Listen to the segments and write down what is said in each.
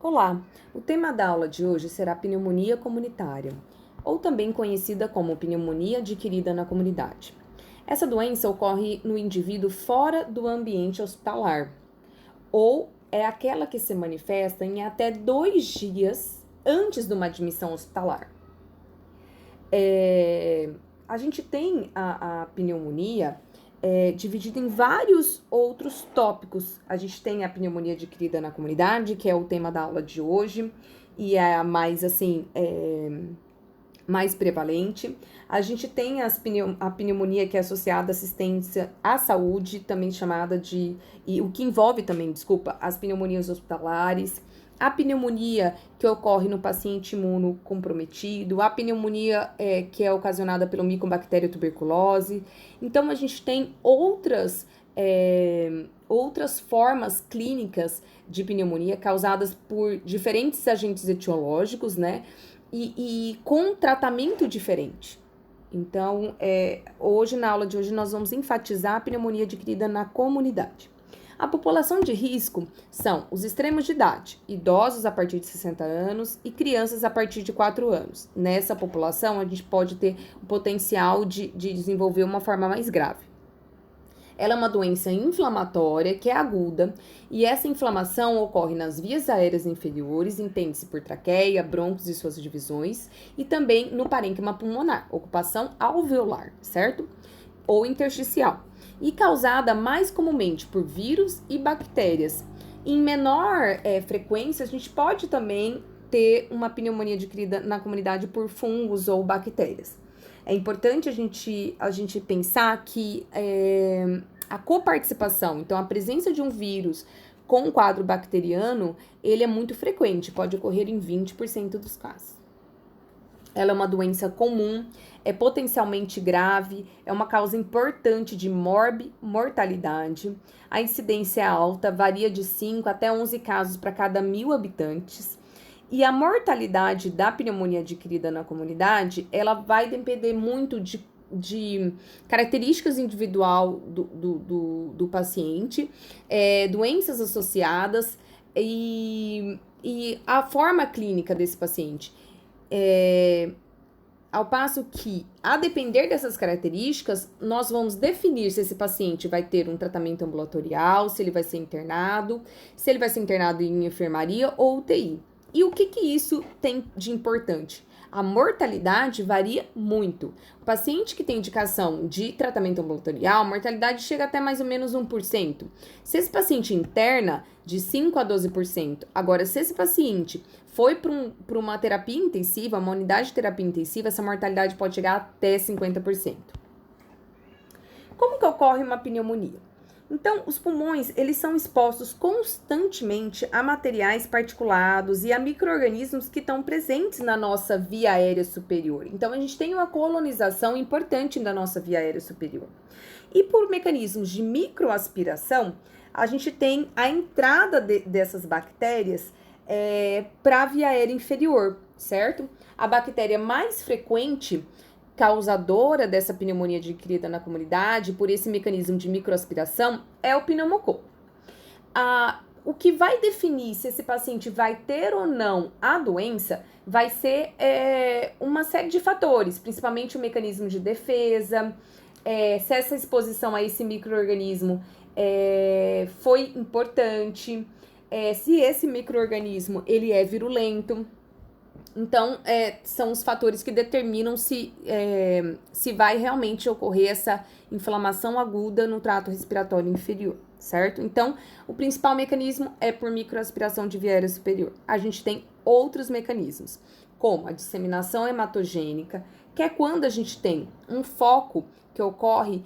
Olá, o tema da aula de hoje será pneumonia comunitária, ou também conhecida como pneumonia adquirida na comunidade. Essa doença ocorre no indivíduo fora do ambiente hospitalar, ou é aquela que se manifesta em até 2 dias antes de uma admissão hospitalar. A gente tem a pneumonia dividida em vários outros tópicos. A gente tem a pneumonia adquirida na comunidade, que é o tema da aula de hoje, e é a mais, mais prevalente. A gente tem a pneumonia que é associada à assistência à saúde, também chamada de... E o que envolve também, as pneumonias hospitalares, a pneumonia que ocorre no paciente imunocomprometido, a pneumonia que é ocasionada pelo Mycobacterium tuberculose. Então, a gente tem outras formas clínicas de pneumonia causadas por diferentes agentes etiológicos, né? E com tratamento diferente. Então, hoje, na aula de hoje, nós vamos enfatizar a pneumonia adquirida na comunidade. A população de risco são os extremos de idade, idosos a partir de 60 anos e crianças a partir de 4 anos. Nessa população, a gente pode ter o potencial de desenvolver uma forma mais grave. Ela é uma doença inflamatória que é aguda e essa inflamação ocorre nas vias aéreas inferiores, entende-se por traqueia, brônquios e suas divisões, e também no parênquima pulmonar, ocupação alveolar, certo? Ou intersticial, e causada mais comumente por vírus e bactérias. Em menor frequência, a gente pode também ter uma pneumonia adquirida na comunidade por fungos ou bactérias. É importante a gente pensar que a coparticipação, então a presença de um vírus com um quadro bacteriano, ele é muito frequente, pode ocorrer em 20% dos casos. Ela é uma doença comum, é potencialmente grave, é uma causa importante de mortalidade. A incidência é alta, varia de 5 até 11 casos para cada 1.000 habitantes. E a mortalidade da pneumonia adquirida na comunidade, ela vai depender muito de características individual do paciente, doenças associadas e a forma clínica desse paciente. Ao passo que, a depender dessas características, nós vamos definir se esse paciente vai ter um tratamento ambulatorial, se ele vai ser internado em enfermaria ou UTI. E o que isso tem de importante? A mortalidade varia muito. O paciente que tem indicação de tratamento ambulatorial, a mortalidade chega até mais ou menos 1%. Se esse paciente interna, de 5 a 12%. Agora, se esse paciente foi para uma terapia intensiva, uma unidade de terapia intensiva, essa mortalidade pode chegar até 50%. Como que ocorre uma pneumonia? Então, os pulmões, eles são expostos constantemente a materiais particulados e a micro-organismos que estão presentes na nossa via aérea superior. Então, a gente tem uma colonização importante da nossa via aérea superior. E por mecanismos de microaspiração, a gente tem a entrada dessas bactérias para a via aérea inferior, certo? A bactéria mais frequente causadora dessa pneumonia adquirida na comunidade, por esse mecanismo de microaspiração, é o pneumococo. O que vai definir se esse paciente vai ter ou não a doença vai ser uma série de fatores, principalmente o mecanismo de defesa, se essa exposição a esse micro-organismo foi importante, se esse micro-organismo ele é virulento. Então, são os fatores que determinam se vai realmente ocorrer essa inflamação aguda no trato respiratório inferior, certo? Então, o principal mecanismo é por microaspiração de via aérea superior. A gente tem outros mecanismos, como a disseminação hematogênica, que é quando a gente tem um foco que ocorre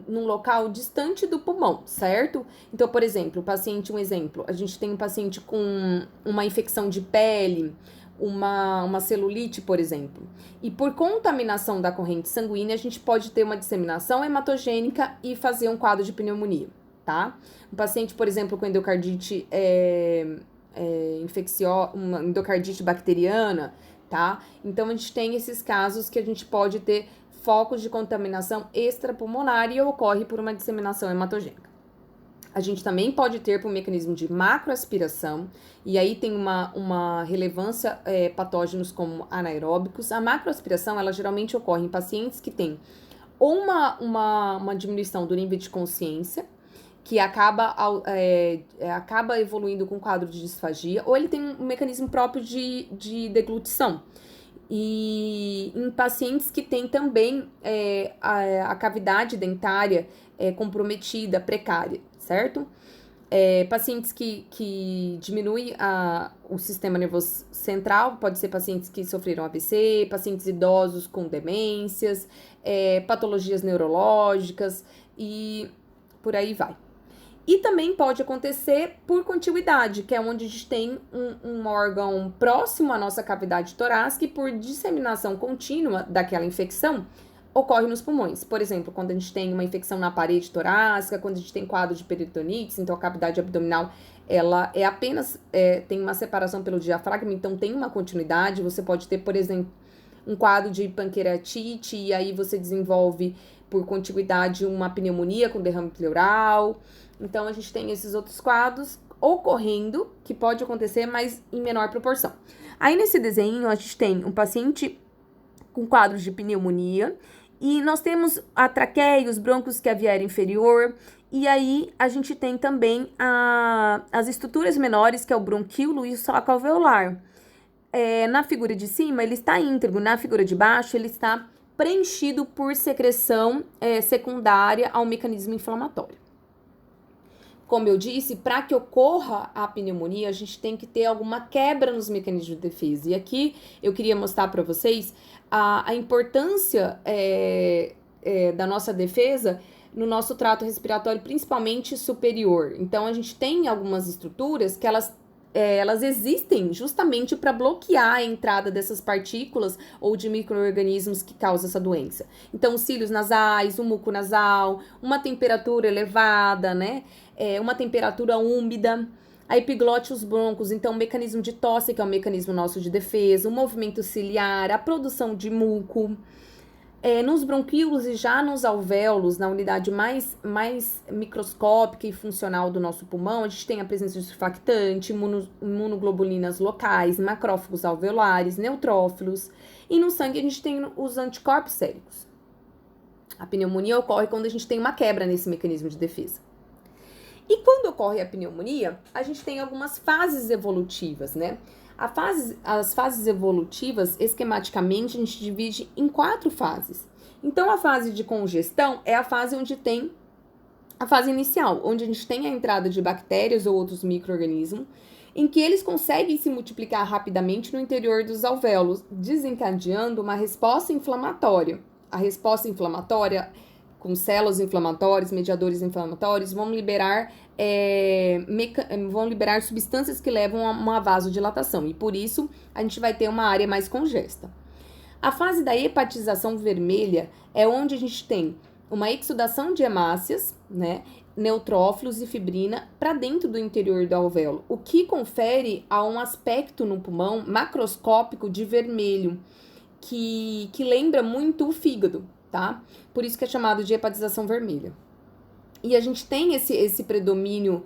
num local distante do pulmão, certo? Então, por exemplo, a gente tem um paciente com uma infecção de pele, uma celulite, por exemplo. E por contaminação da corrente sanguínea, a gente pode ter uma disseminação hematogênica e fazer um quadro de pneumonia, tá? Um paciente, por exemplo, com endocardite uma endocardite bacteriana, tá? Então, a gente tem esses casos que a gente pode ter focos de contaminação extrapulmonar e ocorre por uma disseminação hematogênica. A gente também pode ter por mecanismo de macroaspiração, e aí tem uma relevância patógenos como anaeróbicos. A macroaspiração, ela geralmente ocorre em pacientes que têm ou uma diminuição do nível de consciência, que acaba evoluindo com quadro de disfagia, ou ele tem um mecanismo próprio de deglutição. E em pacientes que têm também a cavidade dentária comprometida, precária, certo? Pacientes que diminuem o sistema nervoso central, pode ser pacientes que sofreram AVC, pacientes idosos com demências, patologias neurológicas e por aí vai. E também pode acontecer por contiguidade, que é onde a gente tem um órgão próximo à nossa cavidade torácica e por disseminação contínua daquela infecção, ocorre nos pulmões. Por exemplo, quando a gente tem uma infecção na parede torácica, quando a gente tem quadro de peritonites, então a cavidade abdominal, ela tem uma separação pelo diafragma, então tem uma continuidade. Você pode ter, por exemplo, um quadro de pancreatite e aí você desenvolve por contiguidade uma pneumonia com derrame pleural. Então, a gente tem esses outros quadros ocorrendo, que pode acontecer, mas em menor proporção. Aí, nesse desenho, a gente tem um paciente com quadros de pneumonia, e nós temos a traqueia, os brônquios caviar inferior, e aí a gente tem também as estruturas menores, que é o bronquíolo e o saco alveolar. Na figura de cima, ele está íntegro, na figura de baixo, ele está preenchido por secreção secundária ao mecanismo inflamatório. Como eu disse, para que ocorra a pneumonia, a gente tem que ter alguma quebra nos mecanismos de defesa. E aqui eu queria mostrar para vocês a importância da nossa defesa no nosso trato respiratório, principalmente superior. Então, a gente tem algumas estruturas que elas existem justamente para bloquear a entrada dessas partículas ou de micro-organismos que causam essa doença. Então, os cílios nasais, o muco nasal, uma temperatura elevada, né? Uma temperatura úmida, a epiglote, os broncos, então o mecanismo de tosse, que é o mecanismo nosso de defesa, o movimento ciliar, a produção de muco. Nos bronquíolos e já nos alvéolos, na unidade mais microscópica e funcional do nosso pulmão, a gente tem a presença de surfactante, imunoglobulinas locais, macrófagos alveolares, neutrófilos. E no sangue a gente tem os anticorpos séricos. A pneumonia ocorre quando a gente tem uma quebra nesse mecanismo de defesa. E quando ocorre a pneumonia, a gente tem algumas fases evolutivas, né? As fases evolutivas, esquematicamente, a gente divide em 4 fases. Então, a fase de congestão é a fase onde tem a fase inicial, onde a gente tem a entrada de bactérias ou outros micro-organismos, em que eles conseguem se multiplicar rapidamente no interior dos alvéolos, desencadeando uma resposta inflamatória. A resposta inflamatória, com células inflamatórias, mediadores inflamatórios, vão liberar substâncias que levam a uma vasodilatação, e por isso a gente vai ter uma área mais congesta. A fase da hepatização vermelha é onde a gente tem uma exudação de hemácias, né, neutrófilos e fibrina para dentro do interior do alvéolo, o que confere a um aspecto no pulmão macroscópico de vermelho, que lembra muito o fígado, tá? Por isso que é chamado de hepatização vermelha. E a gente tem esse predomínio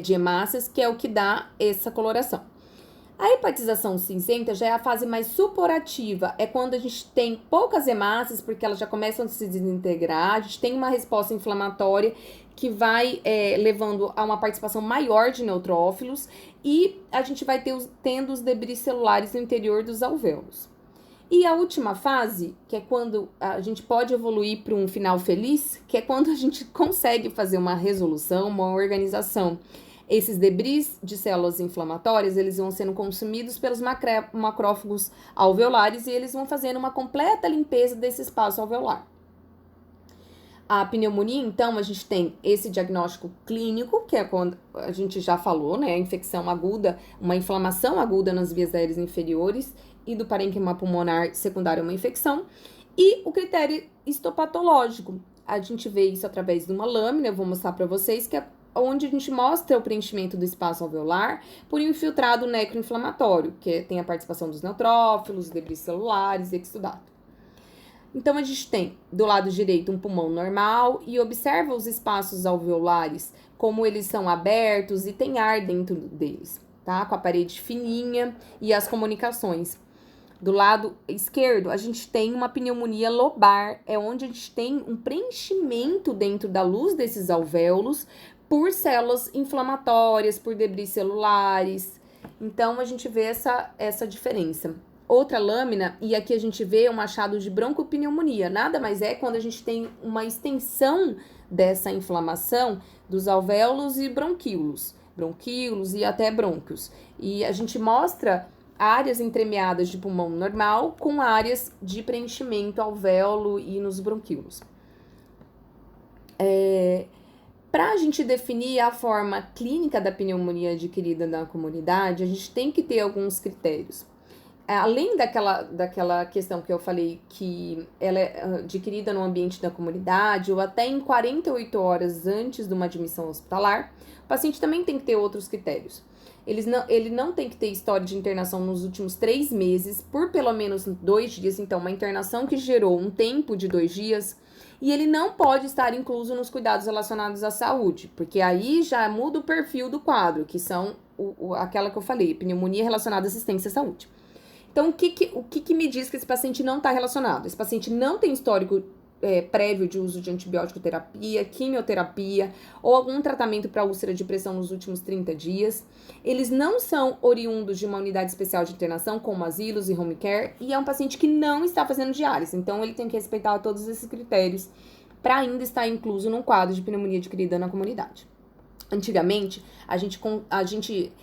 de hemácias, que é o que dá essa coloração. A hepatização cinzenta já é a fase mais suporativa, é quando a gente tem poucas hemácias, porque elas já começam a se desintegrar, a gente tem uma resposta inflamatória que vai levando a uma participação maior de neutrófilos, e a gente vai tendo os debris celulares no interior dos alvéolos. E a última fase, que é quando a gente pode evoluir para um final feliz, que é quando a gente consegue fazer uma resolução, uma organização. Esses debris de células inflamatórias, eles vão sendo consumidos pelos macrófagos alveolares e eles vão fazendo uma completa limpeza desse espaço alveolar. A pneumonia, então, a gente tem esse diagnóstico clínico, que é quando a gente já falou, né? A infecção aguda, uma inflamação aguda nas vias aéreas inferiores e do parênquima pulmonar secundário a uma infecção. E o critério histopatológico, a gente vê isso através de uma lâmina, eu vou mostrar para vocês, que é onde a gente mostra o preenchimento do espaço alveolar por infiltrado necroinflamatório, que tem a participação dos neutrófilos, debris celulares e exudato. Então, a gente tem do lado direito um pulmão normal e observa os espaços alveolares, como eles são abertos e tem ar dentro deles, tá? Com a parede fininha e as comunicações. Do lado esquerdo, a gente tem uma pneumonia lobar, é onde a gente tem um preenchimento dentro da luz desses alvéolos por células inflamatórias, por debris celulares. Então, a gente vê essa diferença. Outra lâmina, e aqui a gente vê um achado de broncopneumonia. Nada mais é quando a gente tem uma extensão dessa inflamação dos alvéolos e bronquíolos e até brônquios. E a gente mostra áreas entremeadas de pulmão normal com áreas de preenchimento alvéolo e nos bronquíolos. Para a gente definir a forma clínica da pneumonia adquirida na comunidade, a gente tem que ter alguns critérios. Além daquela questão que eu falei, que ela é adquirida no ambiente da comunidade ou até em 48 horas antes de uma admissão hospitalar, o paciente também tem que ter outros critérios. Ele não tem que ter história de internação nos últimos 3 meses, por pelo menos 2 dias, então uma internação que gerou um tempo de 2 dias, e ele não pode estar incluso nos cuidados relacionados à saúde, porque aí já muda o perfil do quadro, que são aquela que eu falei, pneumonia relacionada à assistência à saúde. Então, o que me diz que esse paciente não está relacionado? Esse paciente não tem histórico prévio de uso de antibiótico terapia, quimioterapia ou algum tratamento para úlcera de pressão nos últimos 30 dias. Eles não são oriundos de uma unidade especial de internação, como asilos e home care, e é um paciente que não está fazendo diálise. Então, ele tem que respeitar todos esses critérios para ainda estar incluso num quadro de pneumonia adquirida na comunidade. Antigamente, a gente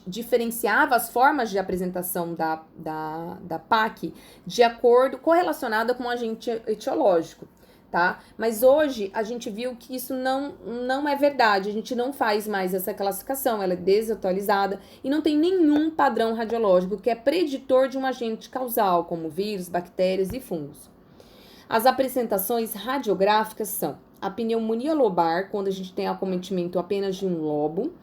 diferenciava as formas de apresentação da PAC de acordo, correlacionada com o agente etiológico, tá? Mas hoje a gente viu que isso não é verdade, a gente não faz mais essa classificação, ela é desatualizada e não tem nenhum padrão radiológico que é preditor de um agente causal, como vírus, bactérias e fungos. As apresentações radiográficas são a pneumonia lobar, quando a gente tem acometimento apenas de um lobo,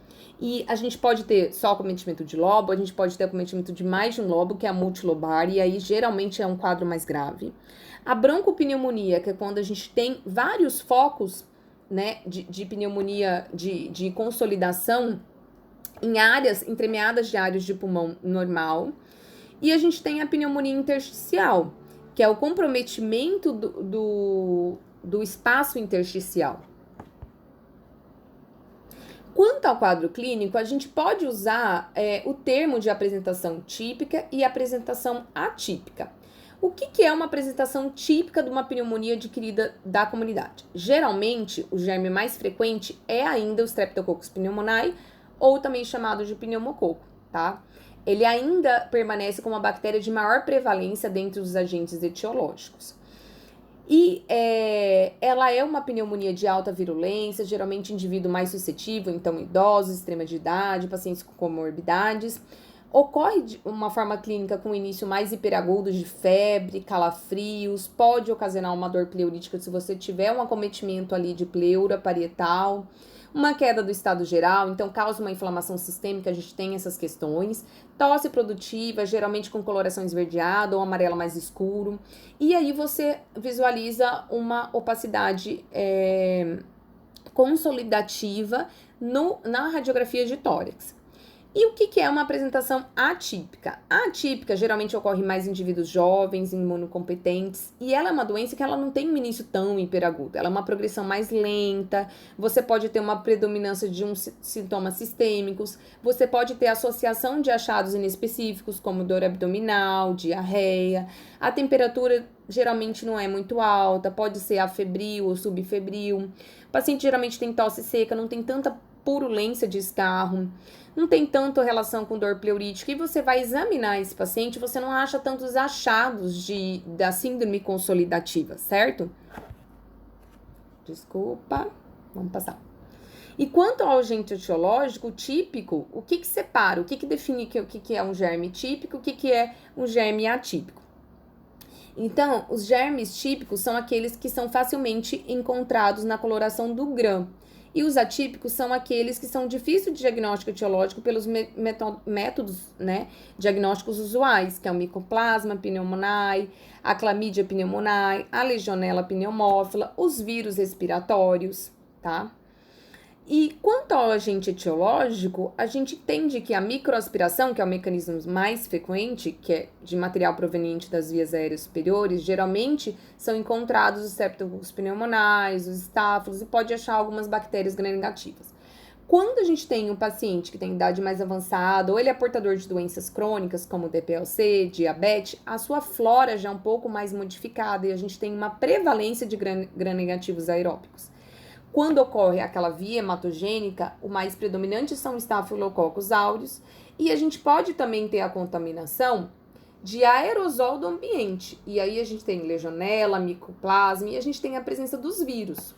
e a gente pode ter só acometimento de lobo, a gente pode ter acometimento de mais de um lobo, que é a multilobar, e aí geralmente é um quadro mais grave. A broncopneumonia, que é quando a gente tem vários focos, né, de pneumonia, de consolidação em áreas entremeadas de áreas de pulmão normal. E a gente tem a pneumonia intersticial, que é o comprometimento do espaço intersticial. Quanto ao quadro clínico, a gente pode usar o termo de apresentação típica e apresentação atípica. O que é uma apresentação típica de uma pneumonia adquirida da comunidade? Geralmente, o germe mais frequente é ainda o Streptococcus pneumoniae, ou também chamado de pneumococo, tá? Ele ainda permanece como a bactéria de maior prevalência dentre os agentes etiológicos. E ela é uma pneumonia de alta virulência, geralmente indivíduo mais suscetível, então idosos, extrema de idade, pacientes com comorbidades. Ocorre de uma forma clínica com início mais hiperagudo de febre, calafrios, pode ocasionar uma dor pleurítica se você tiver um acometimento ali de pleura parietal, uma queda do estado geral, então causa uma inflamação sistêmica, a gente tem essas questões. Tosse produtiva, geralmente com coloração esverdeada ou amarelo mais escuro. E aí você visualiza uma opacidade consolidativa na radiografia de tórax. E o que é uma apresentação atípica? A atípica geralmente ocorre em mais indivíduos jovens, imunocompetentes, e ela é uma doença que ela não tem um início tão hiperagudo, ela é uma progressão mais lenta, você pode ter uma predominância de sintomas sistêmicos, você pode ter associação de achados inespecíficos, como dor abdominal, diarreia, a temperatura geralmente não é muito alta, pode ser afebril ou subfebril, o paciente geralmente tem tosse seca, não tem tanta purulência de escarro, não tem tanto relação com dor pleurítica, e você vai examinar esse paciente, você não acha tantos achados da síndrome consolidativa, certo? Desculpa, vamos passar. E quanto ao agente etiológico, típico, o que separa, o que define o que é um germe típico, o que é um germe atípico? Então, os germes típicos são aqueles que são facilmente encontrados na coloração do GRAM. E os atípicos são aqueles que são difíceis de diagnóstico etiológico pelos métodos, né, diagnósticos usuais, que é o Mycoplasma pneumoniae, a Chlamydia pneumoniae, a Legionella pneumófila, os vírus respiratórios, tá? E quanto ao agente etiológico, a gente entende que a microaspiração, que é o mecanismo mais frequente, que é de material proveniente das vias aéreas superiores, geralmente são encontrados os Streptococcus pneumoniae, os estáfilos, e pode achar algumas bactérias gram-negativas. Quando a gente tem um paciente que tem idade mais avançada, ou ele é portador de doenças crônicas, como DPLC, diabetes, a sua flora já é um pouco mais modificada e a gente tem uma prevalência de gram-negativos aeróbicos. Quando ocorre aquela via hematogênica, o mais predominante são Staphylococcus aureus, e a gente pode também ter a contaminação de aerosol do ambiente. E aí a gente tem Legionella, Mycoplasma, e a gente tem a presença dos vírus.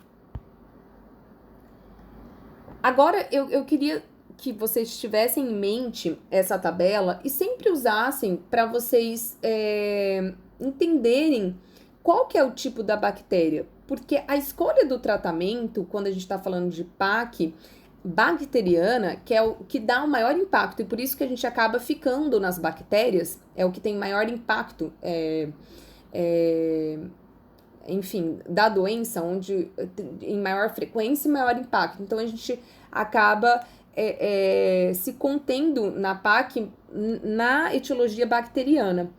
Agora, eu queria que vocês tivessem em mente essa tabela e sempre usassem para vocês entenderem qual que é o tipo da bactéria. Porque a escolha do tratamento, quando a gente está falando de PAC bacteriana, que é o que dá o maior impacto, e por isso que a gente acaba ficando nas bactérias, é o que tem maior impacto, enfim, da doença, onde em maior frequência e maior impacto. Então, a gente acaba se contendo na PAC, na etiologia bacteriana.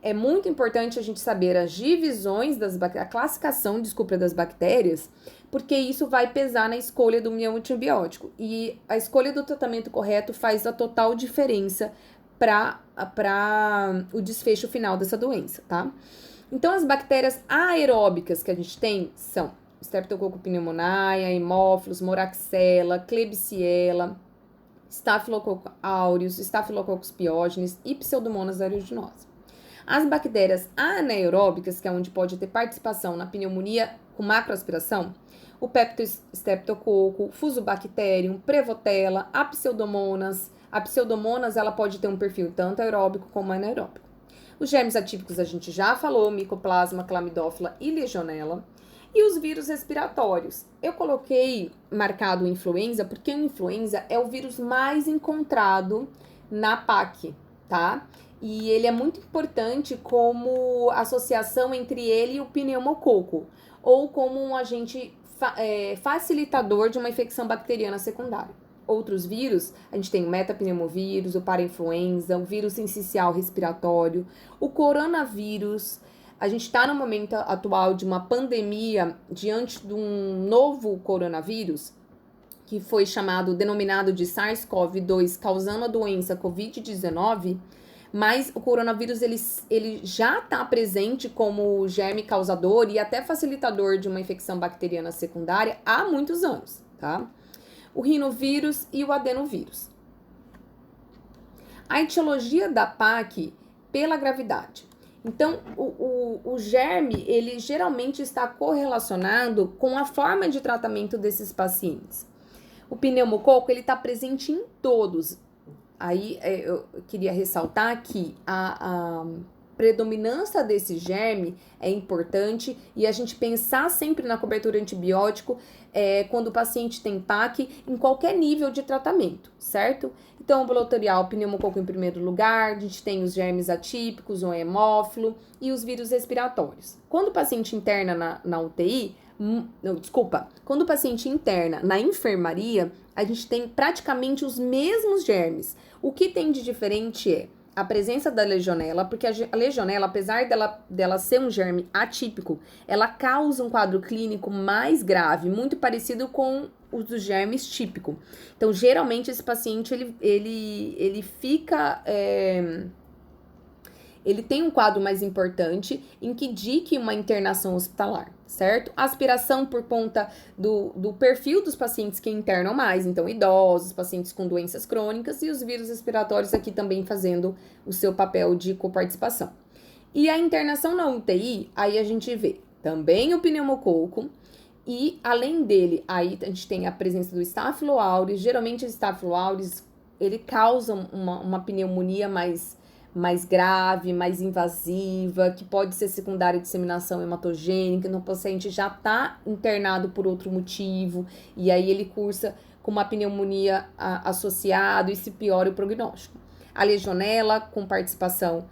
É muito importante a gente saber as divisões a classificação, das bactérias, porque isso vai pesar na escolha do antibiótico. E a escolha do tratamento correto faz a total diferença para o desfecho final dessa doença, tá? Então, as bactérias aeróbicas que a gente tem são Streptococcus pneumoniae, Haemophilus, Moraxella, Klebsiella, Staphylococcus aureus, Staphylococcus pyogenes e Pseudomonas aeruginosa. As bactérias anaeróbicas, que é onde pode ter participação na pneumonia com macroaspiração, o Peptostreptococcus, Fusobacterium, Prevotella, a Pseudomonas. A Pseudomonas, ela pode ter um perfil tanto aeróbico como anaeróbico. Os germes atípicos a gente já falou, Mycoplasma, Chlamydophila e Legionella. E os vírus respiratórios. Eu coloquei marcado o influenza, porque o influenza é o vírus mais encontrado na PAC, tá? E ele é muito importante como associação entre ele e o pneumococo, ou como um agente facilitador de uma infecção bacteriana secundária. Outros vírus, a gente tem o metapneumovírus, o parainfluenza, o vírus sincicial respiratório, o coronavírus. A gente está no momento atual de uma pandemia diante de um novo coronavírus, que foi denominado de SARS-CoV-2, causando a doença COVID-19, mas o coronavírus ele já está presente como germe causador e até facilitador de uma infecção bacteriana secundária há muitos anos, tá? O rinovírus e o adenovírus. A etiologia da PAC pela gravidade. Então, o germe, ele geralmente está correlacionado com a forma de tratamento desses pacientes. O pneumococo, ele está presente em todos. Aí, eu queria ressaltar que a predominância desse germe é importante e a gente pensar sempre na cobertura antibiótico quando o paciente tem PAC em qualquer nível de tratamento, certo? Então, ambulatorial, pneumococo em primeiro lugar, a gente tem os germes atípicos, o hemófilo e os vírus respiratórios. Quando o paciente interna na UTI, quando o paciente interna na enfermaria, a gente tem praticamente os mesmos germes. O que tem de diferente é a presença da legionela, porque a legionela, apesar dela ser um germe atípico, ela causa um quadro clínico mais grave, muito parecido com os dos germes típicos. Então, geralmente, esse paciente, ele fica... ele tem um quadro mais importante em que indique uma internação hospitalar, certo? Aspiração por conta do perfil dos pacientes que internam mais, então idosos, pacientes com doenças crônicas e os vírus respiratórios aqui também fazendo o seu papel de coparticipação. E a internação na UTI, aí a gente vê também o pneumococo e além dele, aí a gente tem a presença do Staphylo aureus, geralmente o Staphylo aureus, ele causa uma pneumonia mais mais grave, mais invasiva, que pode ser secundária à disseminação hematogênica, no paciente já está internado por outro motivo, e aí ele cursa com uma pneumonia associada e se piora o prognóstico. A legionela, com participação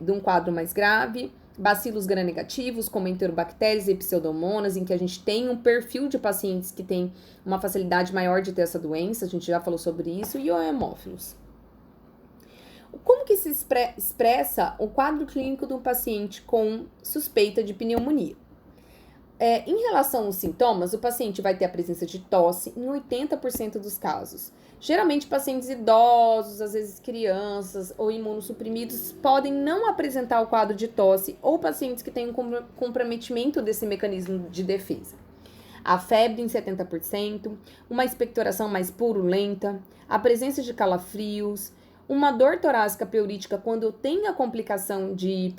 de um quadro mais grave, bacilos gram-negativos, como enterobactérias e pseudomonas, em que a gente tem um perfil de pacientes que tem uma facilidade maior de ter essa doença, a gente já falou sobre isso, e o hemófilos. Como que se expressa o quadro clínico de um paciente com suspeita de pneumonia? Em relação aos sintomas, o paciente vai ter a presença de tosse em 80% dos casos. Geralmente, pacientes idosos, às vezes crianças ou imunossuprimidos podem não apresentar o quadro de tosse ou pacientes que têm um comprometimento desse mecanismo de defesa. A febre em 70%, uma expectoração mais purulenta, a presença de calafrios, uma dor torácica pleurítica quando tem a complicação de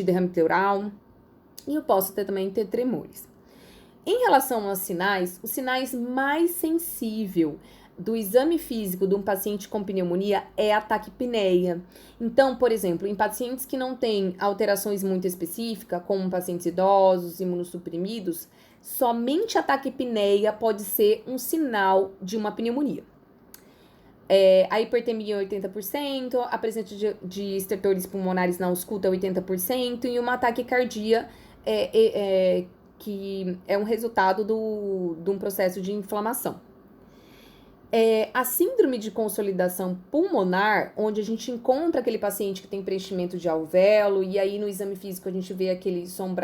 derrame pleural, e eu posso também ter tremores. Em relação aos sinais, os sinais mais sensíveis do exame físico de um paciente com pneumonia é a taquipneia. Então, por exemplo, em pacientes que não têm alterações muito específicas, como pacientes idosos, imunossuprimidos, somente a taquipneia pode ser um sinal de uma pneumonia. A hipertermia 80%, a presença de estertores pulmonares na ausculta 80% e uma taquicardia que é um resultado de um processo de inflamação. A síndrome de consolidação pulmonar, onde a gente encontra aquele paciente que tem preenchimento de alvéolo, e aí no exame físico a gente vê aquele som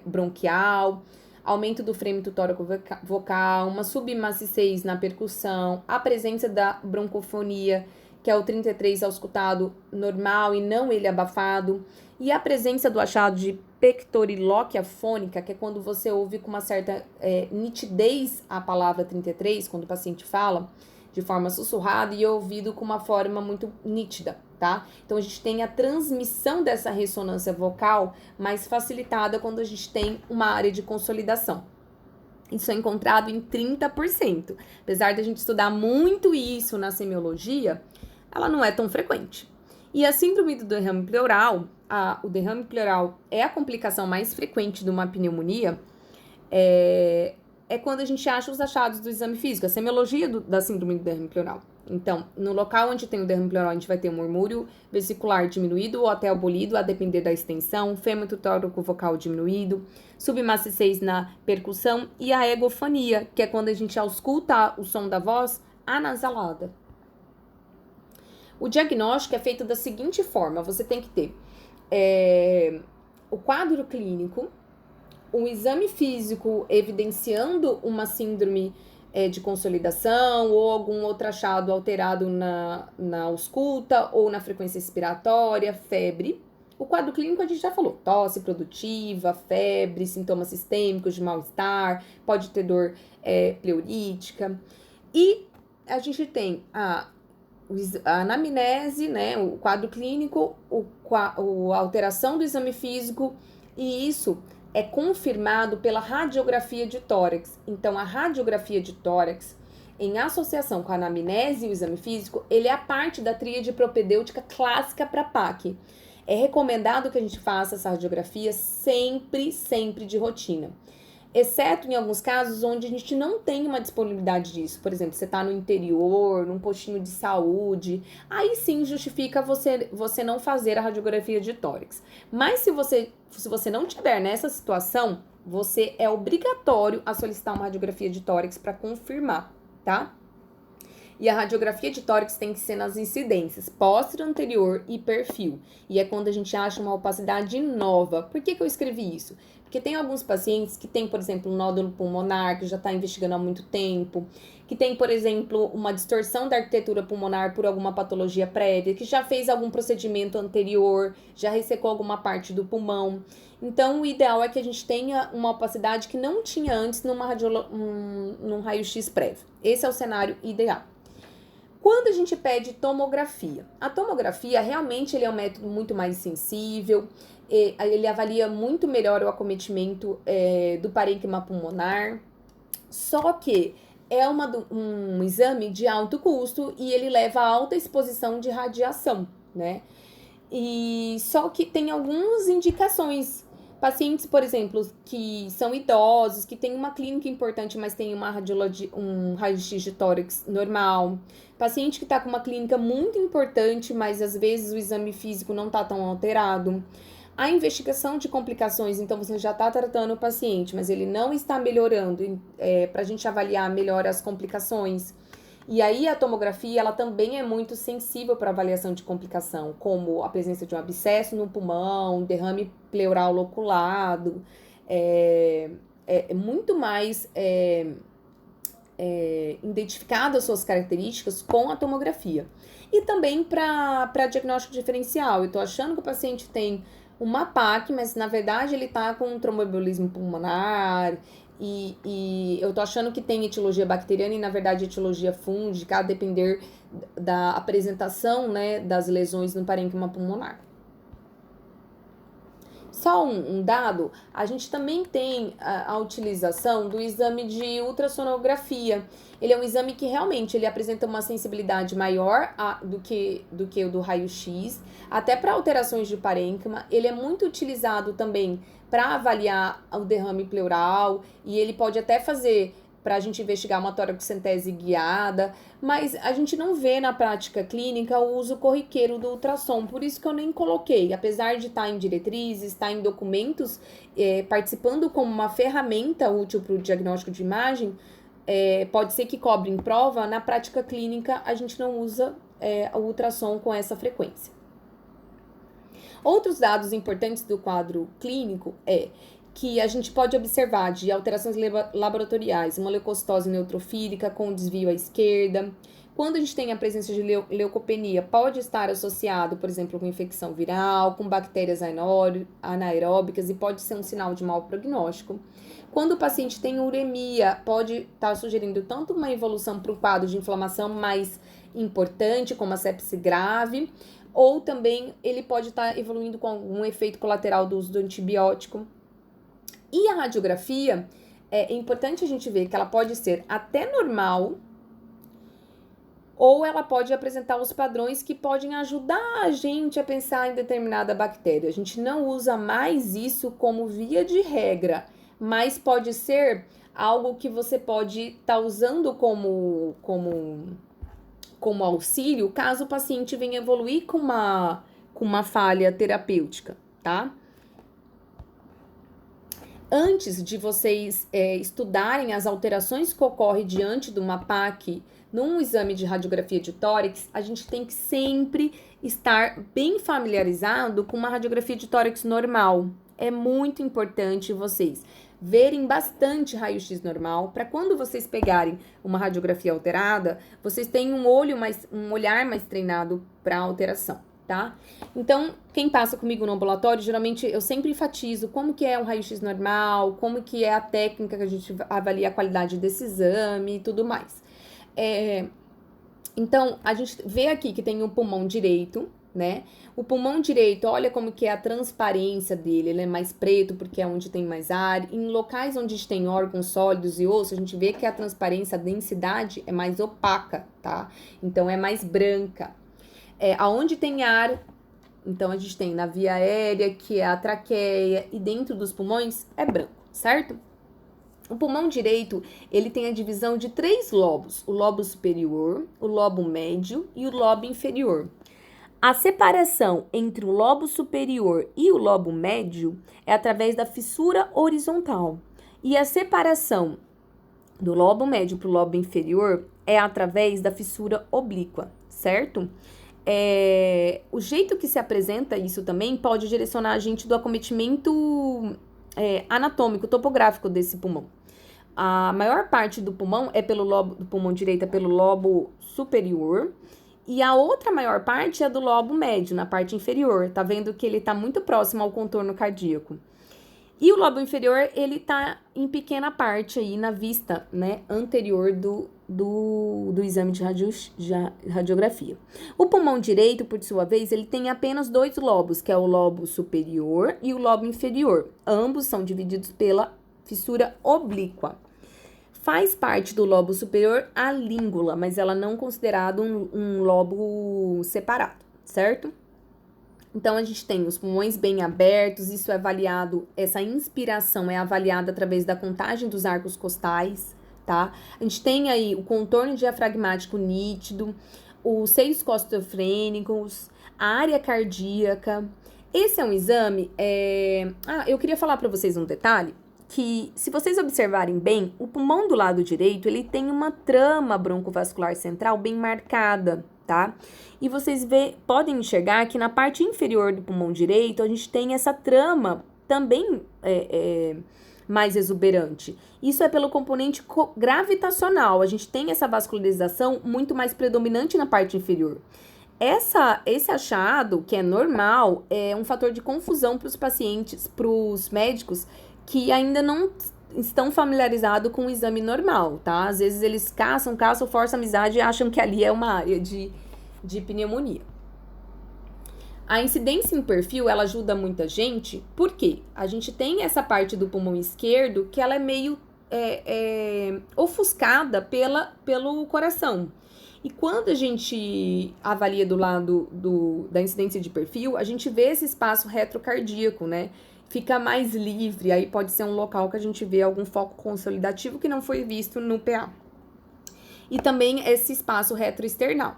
bronquial, aumento do frêmito tóraco-vocal, uma submaciez na percussão, a presença da broncofonia, que é o 33 auscultado normal e não ele abafado, e a presença do achado de pectorilóquia fônica, que é quando você ouve com uma certa nitidez a palavra 33, quando o paciente fala de forma sussurrada e ouvido com uma forma muito nítida, tá? Então, a gente tem a transmissão dessa ressonância vocal mais facilitada quando a gente tem uma área de consolidação. Isso é encontrado em 30%. Apesar de a gente estudar muito isso na semiologia, ela não é tão frequente. E a síndrome do derrame pleural, o derrame pleural é a complicação mais frequente de uma pneumonia, é quando a gente acha os achados do exame físico, a semiologia da síndrome do derrame pleural. Então, no local onde tem o derrame pleural, a gente vai ter um murmúrio vesicular diminuído ou até abolido, a depender da extensão, frêmito tóraco-vocal diminuído, submaciez na percussão e a egofonia, que é quando a gente ausculta o som da voz anasalada. O diagnóstico é feito da seguinte forma, você tem que ter o quadro clínico, um exame físico evidenciando uma síndrome de consolidação ou algum outro achado alterado na ausculta ou na frequência respiratória, febre. O quadro clínico a gente já falou, tosse produtiva, febre, sintomas sistêmicos de mal-estar, pode ter dor pleurítica. E a gente tem a anamnese, né, o quadro clínico, a alteração do exame físico, e isso é confirmado pela radiografia de tórax. Então, a radiografia de tórax, em associação com a anamnese e o exame físico, ele é a parte da tríade propedêutica clássica para PAC. É recomendado que a gente faça essa radiografia sempre de rotina. Exceto em alguns casos onde a gente não tem uma disponibilidade disso. Por exemplo, você está no interior, num postinho de saúde, aí sim justifica você não fazer a radiografia de tórax. Mas se você não tiver nessa situação, você é obrigatório a solicitar uma radiografia de tórax para confirmar, tá? E a radiografia de tórax tem que ser nas incidências póstero, anterior e perfil. E é quando a gente acha uma opacidade nova. Por que eu escrevi isso? Porque tem alguns pacientes que tem, por exemplo, um nódulo pulmonar, que já está investigando há muito tempo, que tem, por exemplo, uma distorção da arquitetura pulmonar por alguma patologia prévia, que já fez algum procedimento anterior, já ressecou alguma parte do pulmão. Então, o ideal é que a gente tenha uma opacidade que não tinha antes num raio-x prévio. Esse é o cenário ideal. Quando a gente pede tomografia, a tomografia realmente ele é um método muito mais sensível, ele avalia muito melhor o acometimento do parênquima pulmonar, só que é um exame de alto custo e ele leva a alta exposição de radiação, né? E só que tem algumas indicações. Pacientes, por exemplo, que são idosos, que têm uma clínica importante, mas tem uma um raio-x de tórax normal. Paciente que está com uma clínica muito importante, mas às vezes o exame físico não está tão alterado. A investigação de complicações, então você já está tratando o paciente, mas ele não está melhorando, para a gente avaliar melhor as complicações. E aí a tomografia, ela também é muito sensível para avaliação de complicação, como a presença de um abscesso no pulmão, derrame pleural loculado, é muito mais identificado as suas características com a tomografia. E também para diagnóstico diferencial, eu tô achando que o paciente tem uma PAC, mas na verdade ele tá com um tromboembolismo pulmonar, e eu tô achando que tem etiologia bacteriana e na verdade etiologia fúngica, a depender da apresentação, né, das lesões no parênquima pulmonar. Só um dado, a gente também tem a utilização do exame de ultrassonografia. Ele é um exame que realmente ele apresenta uma sensibilidade maior do que o do raio-x, até para alterações de parênquima. Ele é muito utilizado também para avaliar o derrame pleural e ele pode até fazer para a gente investigar uma toracocentese guiada, mas a gente não vê na prática clínica o uso corriqueiro do ultrassom, por isso que eu nem coloquei, apesar de estar em diretrizes, estar em documentos, participando como uma ferramenta útil para o diagnóstico de imagem, pode ser que cobre em prova, na prática clínica a gente não usa o ultrassom com essa frequência. Outros dados importantes do quadro clínico que a gente pode observar de alterações laboratoriais, uma leucocitose neutrofílica com desvio à esquerda. Quando a gente tem a presença de leucopenia, pode estar associado, por exemplo, com infecção viral, com bactérias anaeróbicas e pode ser um sinal de mau prognóstico. Quando o paciente tem uremia, pode estar sugerindo tanto uma evolução para um quadro de inflamação mais importante, como a sepse grave, ou também ele pode estar evoluindo com algum efeito colateral do uso do antibiótico. E a radiografia, é importante a gente ver que ela pode ser até normal, ou ela pode apresentar os padrões que podem ajudar a gente a pensar em determinada bactéria. A gente não usa mais isso como via de regra, mas pode ser algo que você pode estar usando como auxílio, caso o paciente venha evoluir com uma falha terapêutica, tá? Antes de vocês estudarem as alterações que ocorrem diante de uma PAC num exame de radiografia de tórax, a gente tem que sempre estar bem familiarizado com uma radiografia de tórax normal. É muito importante vocês verem bastante raio-x normal, para quando vocês pegarem uma radiografia alterada, vocês tenham um olhar mais treinado para a alteração. Tá? Então, quem passa comigo no ambulatório, geralmente eu sempre enfatizo como que é um raio-x normal, como que é a técnica que a gente avalia a qualidade desse exame e tudo mais. Então, a gente vê aqui que tem o pulmão direito, né? O pulmão direito, olha como que é a transparência dele, ele é mais preto porque é onde tem mais ar. Em locais onde a gente tem órgãos sólidos e osso, a gente vê que a transparência, a densidade é mais opaca, tá? Então, é mais branca. Aonde tem ar, então a gente tem na via aérea, que é a traqueia, e dentro dos pulmões é branco, certo? O pulmão direito, ele tem a divisão de 3 lobos, o lobo superior, o lobo médio e o lobo inferior. A separação entre o lobo superior e o lobo médio é através da fissura horizontal, e a separação do lobo médio para o lobo inferior é através da fissura oblíqua, certo? O jeito que se apresenta isso também pode direcionar a gente do acometimento anatômico, topográfico desse pulmão. A maior parte do pulmão do pulmão direito é pelo lobo superior, e a outra maior parte é do lobo médio, na parte inferior. Tá vendo que ele tá muito próximo ao contorno cardíaco. E o lobo inferior, ele tá em pequena parte aí na vista, né, anterior do exame de radiografia. O pulmão direito, por sua vez, ele tem apenas 2 lobos, que é o lobo superior e o lobo inferior. Ambos são divididos pela fissura oblíqua. Faz parte do lobo superior a língula, mas ela não é considerada um lobo separado, certo? Então, a gente tem os pulmões bem abertos, isso é avaliado, essa inspiração é avaliada através da contagem dos arcos costais, tá? A gente tem aí o contorno diafragmático nítido, os seios costofrênicos, a área cardíaca. Esse é um exame. Eu queria falar para vocês um detalhe, que se vocês observarem bem, o pulmão do lado direito, ele tem uma trama broncovascular central bem marcada, tá? E vocês podem enxergar que na parte inferior do pulmão direito, a gente tem essa trama também mais exuberante. Isso é pelo componente gravitacional. A gente tem essa vascularização muito mais predominante na parte inferior. Esse achado, que é normal, é um fator de confusão para os pacientes, para os médicos que ainda não estão familiarizados com o exame normal, tá? Às vezes eles caçam, forçam amizade e acham que ali é uma área de pneumonia. A incidência em perfil, ela ajuda muita gente, porque a gente tem essa parte do pulmão esquerdo que ela é meio ofuscada pelo coração. E quando a gente avalia do lado da incidência de perfil, a gente vê esse espaço retrocardíaco, né? Fica mais livre, aí pode ser um local que a gente vê algum foco consolidativo que não foi visto no PA. E também esse espaço retroesternal.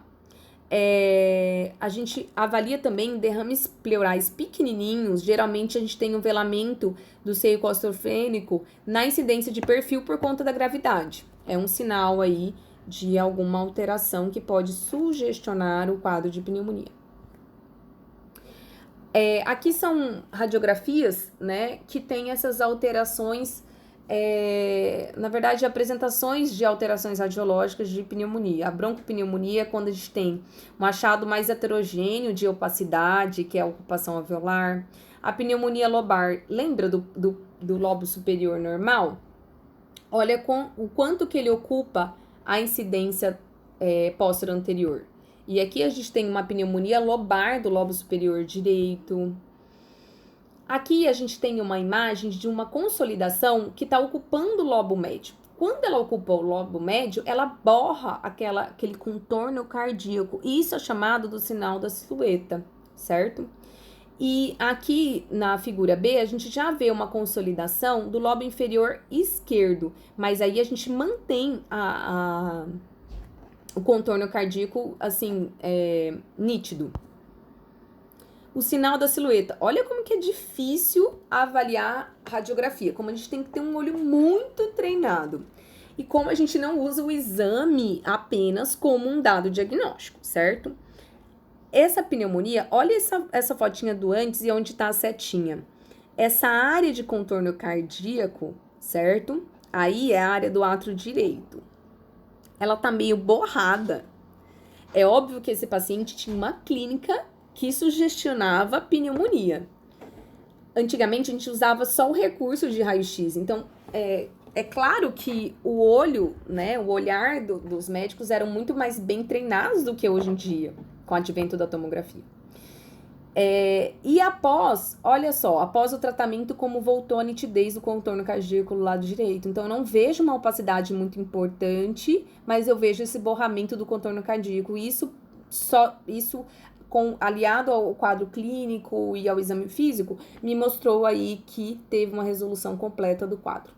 A gente avalia também derrames pleurais pequenininhos, geralmente a gente tem um velamento do seio costofrênico na incidência de perfil por conta da gravidade. É um sinal aí de alguma alteração que pode sugestionar o quadro de pneumonia. Aqui são radiografias, né, que tem essas alterações, na verdade, apresentações de alterações radiológicas de pneumonia. A broncopneumonia é quando a gente tem um achado mais heterogêneo de opacidade, que é a ocupação alveolar. A pneumonia lobar, lembra do lobo superior normal? Olha o quanto que ele ocupa a incidência póstero anterior. E aqui a gente tem uma pneumonia lobar do lobo superior direito. Aqui a gente tem uma imagem de uma consolidação que está ocupando o lobo médio. Quando ela ocupa o lobo médio, ela borra aquele contorno cardíaco. E isso é chamado do sinal da silhueta, certo? E aqui na figura B, a gente já vê uma consolidação do lobo inferior esquerdo. Mas aí a gente mantém o contorno cardíaco, assim, nítido. O sinal da silhueta. Olha como que é difícil avaliar radiografia. Como a gente tem que ter um olho muito treinado. E como a gente não usa o exame apenas como um dado diagnóstico, certo? Essa pneumonia, olha essa fotinha do antes e onde está a setinha. Essa área de contorno cardíaco, certo? Aí é a área do átrio direito. Ela tá meio borrada. É óbvio que esse paciente tinha uma clínica que sugestionava pneumonia. Antigamente a gente usava só o recurso de raio-x. Então, é claro que o olho, né, o olhar dos médicos eram muito mais bem treinados do que hoje em dia, com o advento da tomografia. E após o tratamento, como voltou a nitidez do contorno cardíaco do lado direito. Então, eu não vejo uma opacidade muito importante, mas eu vejo esse borramento do contorno cardíaco. Isso aliado ao quadro clínico e ao exame físico, me mostrou aí que teve uma resolução completa do quadro.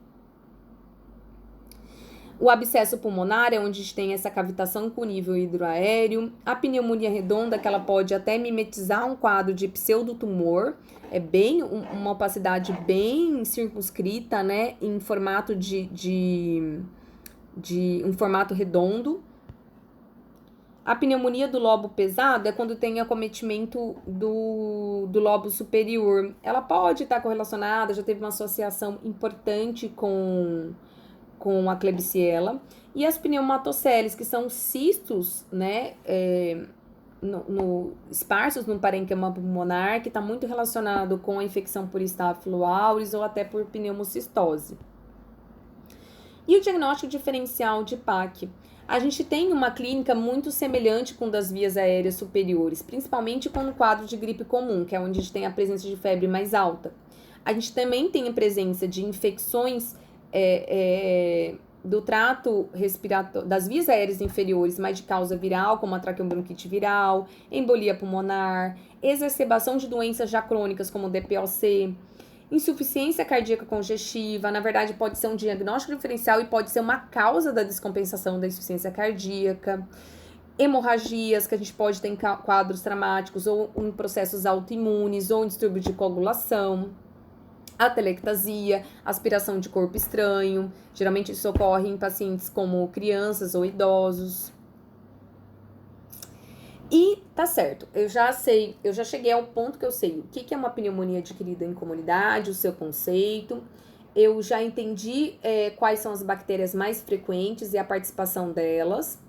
O abscesso pulmonar é onde a gente tem essa cavitação com nível hidroaéreo. A pneumonia redonda, que ela pode até mimetizar um quadro de pseudotumor. É bem uma opacidade bem circunscrita, né? Em formato de um formato redondo. A pneumonia do lobo pesado é quando tem acometimento do lobo superior. Ela pode estar correlacionada, já teve uma associação importante com a Klebsiella. E as pneumatoceles, que são cistos, né, esparsos no parênquima pulmonar, que está muito relacionado com a infecção por Staphylo aureus ou até por pneumocistose. E o diagnóstico diferencial de PAC? A gente tem uma clínica muito semelhante com das vias aéreas superiores, principalmente com o quadro de gripe comum, que é onde a gente tem a presença de febre mais alta. A gente também tem a presença de infecções do trato respiratório, das vias aéreas inferiores, mas de causa viral, como a traqueobronquite viral, embolia pulmonar, exacerbação de doenças já crônicas, como o DPOC, insuficiência cardíaca congestiva, na verdade pode ser um diagnóstico diferencial e pode ser uma causa da descompensação da insuficiência cardíaca, hemorragias, que a gente pode ter em quadros traumáticos ou em processos autoimunes ou em distúrbio de coagulação, atelectasia, aspiração de corpo estranho, geralmente isso ocorre em pacientes como crianças ou idosos. E tá certo, eu já cheguei ao ponto que eu sei o que é uma pneumonia adquirida em comunidade, o seu conceito, eu já entendi quais são as bactérias mais frequentes e a participação delas,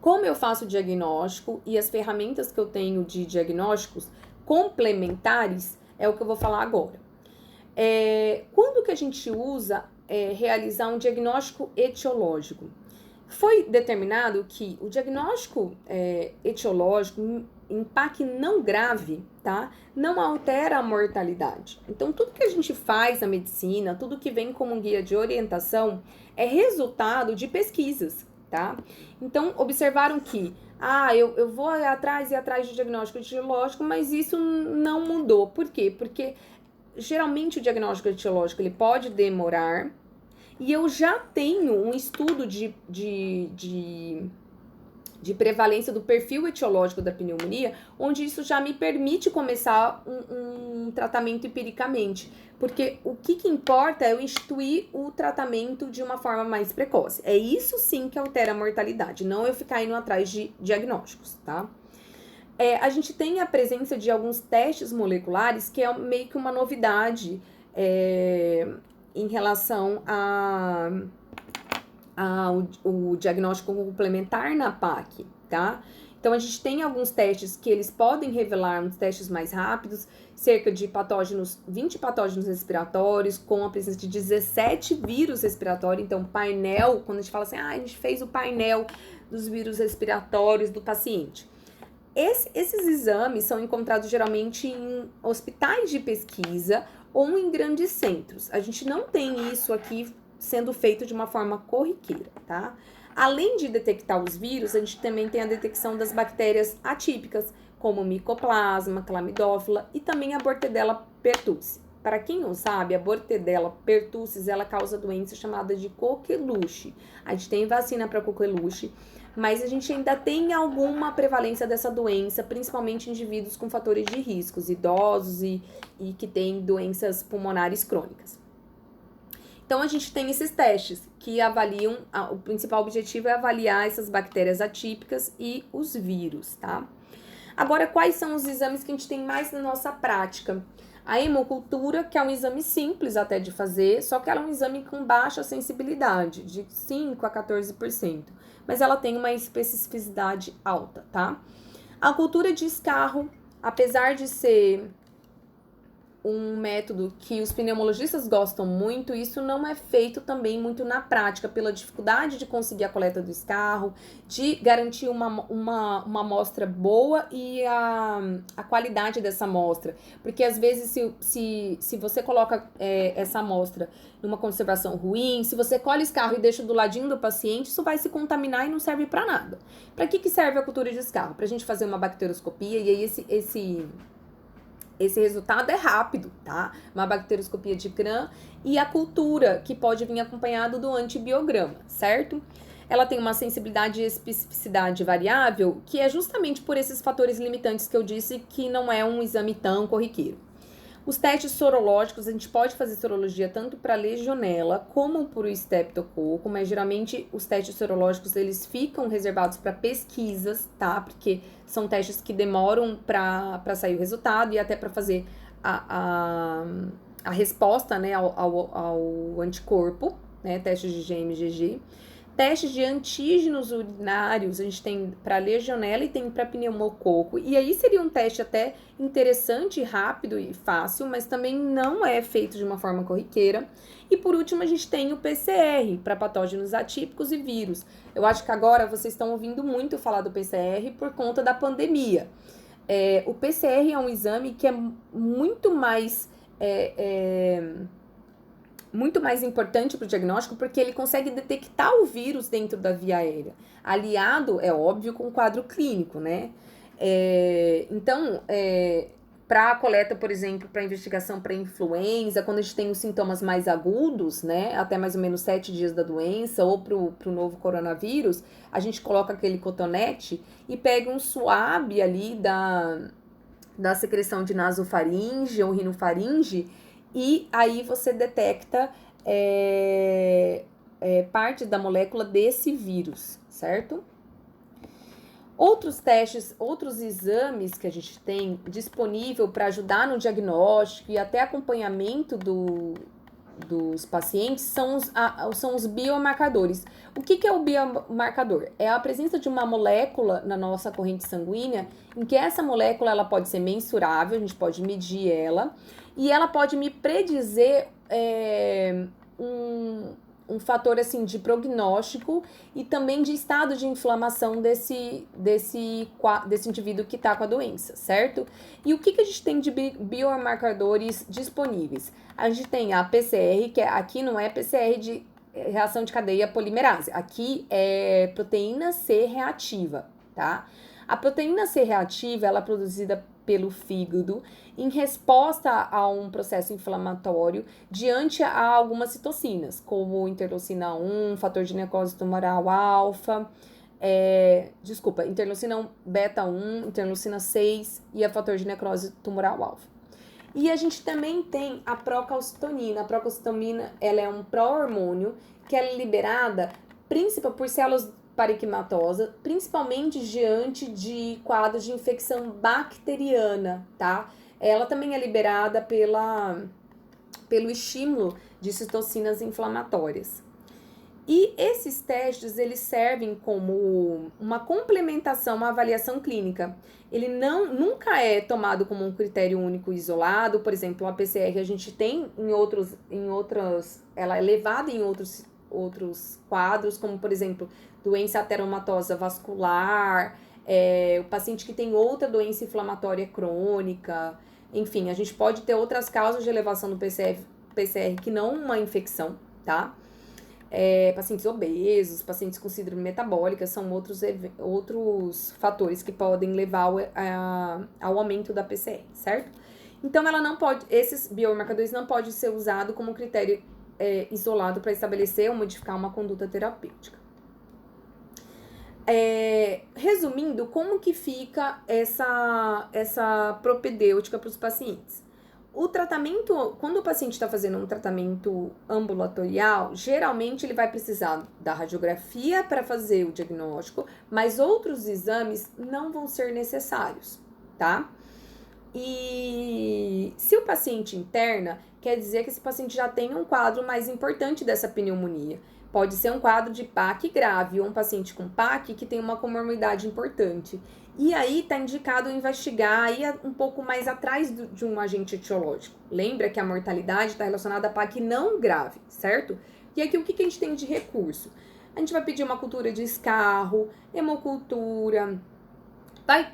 como eu faço o diagnóstico e as ferramentas que eu tenho de diagnósticos complementares é o que eu vou falar agora. Quando que a gente usa realizar um diagnóstico etiológico? Foi determinado que o diagnóstico etiológico, impacto não grave, tá? Não altera a mortalidade. Então, tudo que a gente faz na medicina, tudo que vem como um guia de orientação, é resultado de pesquisas, tá? Então, observaram que, eu vou atrás de diagnóstico etiológico, mas isso não mudou. Por quê? Porque geralmente o diagnóstico etiológico ele pode demorar, e eu já tenho um estudo de prevalência do perfil etiológico da pneumonia, onde isso já me permite começar um tratamento empiricamente. Porque o que importa é eu instituir o tratamento de uma forma mais precoce. É isso sim que altera a mortalidade, não eu ficar indo atrás de diagnósticos, tá? A gente tem a presença de alguns testes moleculares que é meio que uma novidade em relação ao diagnóstico complementar na PAC, tá? Então, a gente tem alguns testes que eles podem revelar uns testes mais rápidos, cerca de 20 patógenos respiratórios, com a presença de 17 vírus respiratórios. Então, painel, quando a gente fala assim, a gente fez o painel dos vírus respiratórios do paciente. Esses exames são encontrados geralmente em hospitais de pesquisa ou em grandes centros. A gente não tem isso aqui sendo feito de uma forma corriqueira, tá? Além de detectar os vírus, a gente também tem a detecção das bactérias atípicas, como Mycoplasma, Chlamydófila e também a Bordetella pertussis. Para quem não sabe, a Bordetella pertussis, ela causa doença chamada de coqueluche. A gente tem vacina para coqueluche, mas a gente ainda tem alguma prevalência dessa doença, principalmente em indivíduos com fatores de riscos, idosos e que têm doenças pulmonares crônicas. Então, a gente tem esses testes que avaliam, o principal objetivo é avaliar essas bactérias atípicas e os vírus, tá? Agora, quais são os exames que a gente tem mais na nossa prática? A hemocultura, que é um exame simples até de fazer, só que ela é um exame com baixa sensibilidade, de 5 a 14%, mas ela tem uma especificidade alta, tá? A cultura de escarro, apesar de ser um método que os pneumologistas gostam muito, isso não é feito também muito na prática, pela dificuldade de conseguir a coleta do escarro, de garantir uma amostra boa e a qualidade dessa amostra. Porque às vezes se você coloca essa amostra numa conservação ruim, se você colhe escarro e deixa do ladinho do paciente, isso vai se contaminar e não serve para nada. Para que serve a cultura de escarro? Para a gente fazer uma bacterioscopia e aí esse resultado é rápido, tá? Uma bacterioscopia de CRAM e a cultura, que pode vir acompanhado do antibiograma, certo? Ela tem uma sensibilidade e especificidade variável, que é justamente por esses fatores limitantes que eu disse que não é um exame tão corriqueiro. Os testes sorológicos, a gente pode fazer sorologia tanto para legionela como para o streptococo, mas geralmente os testes sorológicos eles ficam reservados para pesquisas, tá? Porque são testes que demoram para sair o resultado e até para fazer a resposta, né, ao anticorpo, né? Testes de IgM e IgG. Testes de antígenos urinários, a gente tem para legionela e tem para pneumococo. E aí seria um teste até interessante, rápido e fácil, mas também não é feito de uma forma corriqueira. E por último, a gente tem o PCR, para patógenos atípicos e vírus. Eu acho que agora vocês estão ouvindo muito falar do PCR por conta da pandemia. O PCR é um exame que é muito mais muito mais importante para o diagnóstico porque ele consegue detectar o vírus dentro da via aérea, aliado, é óbvio, com o quadro clínico, né? Então, para a coleta, por exemplo, para investigação para influenza, quando a gente tem os sintomas mais agudos, né, até mais ou menos 7 dias da doença, ou para o novo coronavírus, a gente coloca aquele cotonete e pega um suave ali da secreção de nasofaringe ou rinofaringe, e aí você detecta parte da molécula desse vírus, certo? Outros testes, outros exames que a gente tem disponível para ajudar no diagnóstico e até acompanhamento dos pacientes são os biomarcadores. O que é o biomarcador? É a presença de uma molécula na nossa corrente sanguínea, em que essa molécula ela pode ser mensurável, a gente pode medir ela, e ela pode me predizer um fator assim de prognóstico e também de estado de inflamação desse indivíduo que está com a doença, certo? E o que a gente tem de biomarcadores disponíveis? A gente tem a PCR, que aqui não é PCR de reação de cadeia polimerase, aqui é proteína C reativa, tá? A proteína C reativa, ela é produzida pelo fígado em resposta a um processo inflamatório diante a algumas citocinas, como interleucina 1, fator de necrose tumoral alfa, interleucina beta 1, interleucina 6 e a fator de necrose tumoral alfa. E a gente também tem a procalcitonina. A procalcitonina, ela é um pró-hormônio que é liberada por células parenquimatosas, principalmente diante de quadros de infecção bacteriana, tá? Ela também é liberada pelo estímulo de citocinas inflamatórias. E esses testes, eles servem como uma complementação à avaliação clínica. Ele nunca é tomado como um critério único e isolado. Por exemplo, a PCR a gente tem ela é levada em outros quadros, como por exemplo, doença ateromatosa vascular, o paciente que tem outra doença inflamatória crônica, enfim, a gente pode ter outras causas de elevação do PCR que não uma infecção, tá? Pacientes obesos, pacientes com síndrome metabólica, são outros fatores que podem levar ao aumento da PCR, certo? Então, esses biomarcadores não podem ser usados como critério isolado para estabelecer ou modificar uma conduta terapêutica. Resumindo, como que fica essa propedêutica para os pacientes? O tratamento, quando o paciente está fazendo um tratamento ambulatorial, geralmente ele vai precisar da radiografia para fazer o diagnóstico, mas outros exames não vão ser necessários, tá? E se o paciente interna, quer dizer que esse paciente já tem um quadro mais importante dessa pneumonia. Pode ser um quadro de PAC grave ou um paciente com PAC que tem uma comorbidade importante. E aí está indicado investigar aí um pouco mais atrás de um agente etiológico. Lembra que a mortalidade está relacionada a PAC não grave, certo? E aqui o que a gente tem de recurso? A gente vai pedir uma cultura de escarro, hemocultura,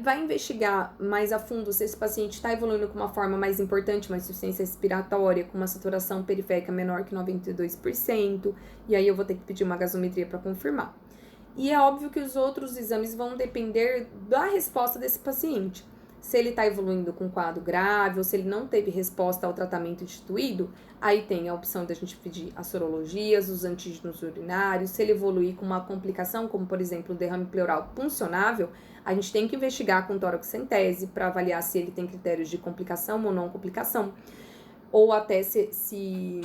vai investigar mais a fundo se esse paciente está evoluindo com uma forma mais importante, uma insuficiência respiratória, com uma saturação periférica menor que 92%, e aí eu vou ter que pedir uma gasometria para confirmar. E é óbvio que os outros exames vão depender da resposta desse paciente. Se ele está evoluindo com quadro grave ou se ele não teve resposta ao tratamento instituído, aí tem a opção da gente pedir as sorologias, os antígenos urinários. Se ele evoluir com uma complicação, como por exemplo o derrame pleural puncionável, a gente tem que investigar com toracocentese para avaliar se ele tem critérios de complicação ou não complicação. Ou até se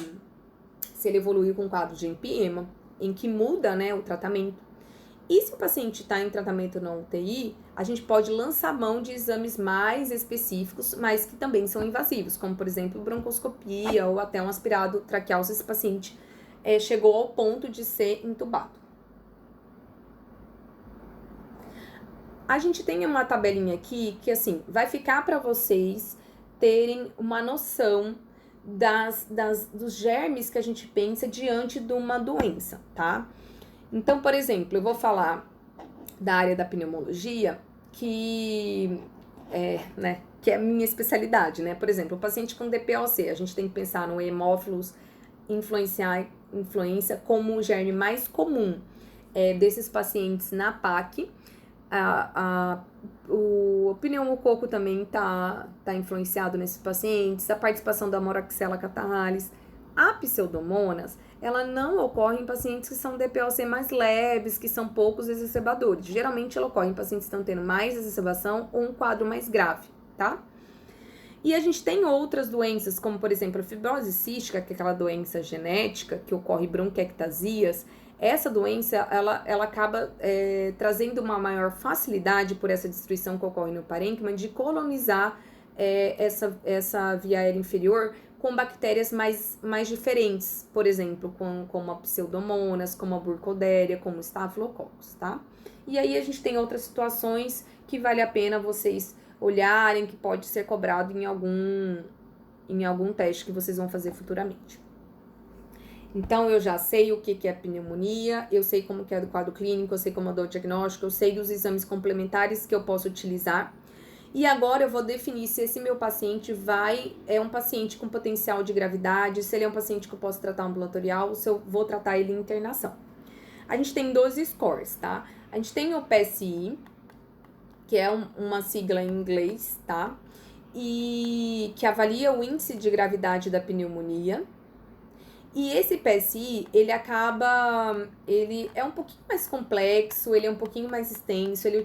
ele evoluir com quadro de empiema, em que muda, né, o tratamento. E se o paciente está em tratamento na UTI, a gente pode lançar mão de exames mais específicos, mas que também são invasivos, como por exemplo broncoscopia ou até um aspirado traqueal se esse paciente chegou ao ponto de ser entubado. A gente tem uma tabelinha aqui que assim vai ficar para vocês terem uma noção dos germes que a gente pensa diante de uma doença, tá? Então, por exemplo, eu vou falar da área da pneumologia, que é a minha especialidade, né? Por exemplo, o paciente com DPOC, a gente tem que pensar no Haemophilus influenza como o germe mais comum desses pacientes na PAC. O pneumococo também tá influenciado nesses pacientes, a participação da Moraxella catarrhalis. A pseudomonas, ela não ocorre em pacientes que são DPOC mais leves, que são poucos exacerbadores. Geralmente ela ocorre em pacientes que estão tendo mais exacerbação ou um quadro mais grave, tá? E a gente tem outras doenças, como por exemplo a fibrose cística, que é aquela doença genética que ocorre bronquiectasias. Essa doença, ela acaba trazendo uma maior facilidade por essa destruição que ocorre no parênquima de colonizar essa via aérea inferior com bactérias mais diferentes, por exemplo, como a pseudomonas, como a burkholderia, como o staphylococcus, tá? E aí a gente tem outras situações que vale a pena vocês olharem, que pode ser cobrado em algum teste que vocês vão fazer futuramente. Então, eu já sei o que é pneumonia, eu sei como que é do quadro clínico, eu sei como eu dou o diagnóstico, eu sei dos exames complementares que eu posso utilizar. E agora eu vou definir se esse meu paciente é um paciente com potencial de gravidade, se ele é um paciente que eu posso tratar ambulatorial, se eu vou tratar ele em internação. A gente tem 12 scores, tá? A gente tem o PSI, que é uma sigla em inglês, tá? E que avalia o índice de gravidade da pneumonia. E esse PSI, ele é um pouquinho mais complexo, ele é um pouquinho mais extenso, ele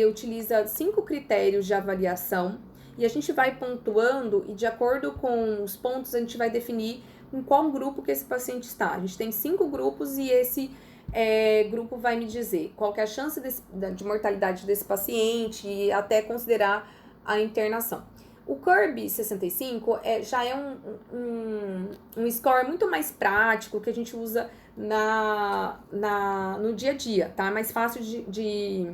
utiliza 5 critérios de avaliação e a gente vai pontuando e de acordo com os pontos a gente vai definir em qual grupo que esse paciente está. A gente tem 5 grupos e esse grupo vai me dizer qual que é a chance de mortalidade desse paciente e até considerar a internação. O CURB 65 já é um score muito mais prático que a gente usa no dia a dia, tá? É mais fácil de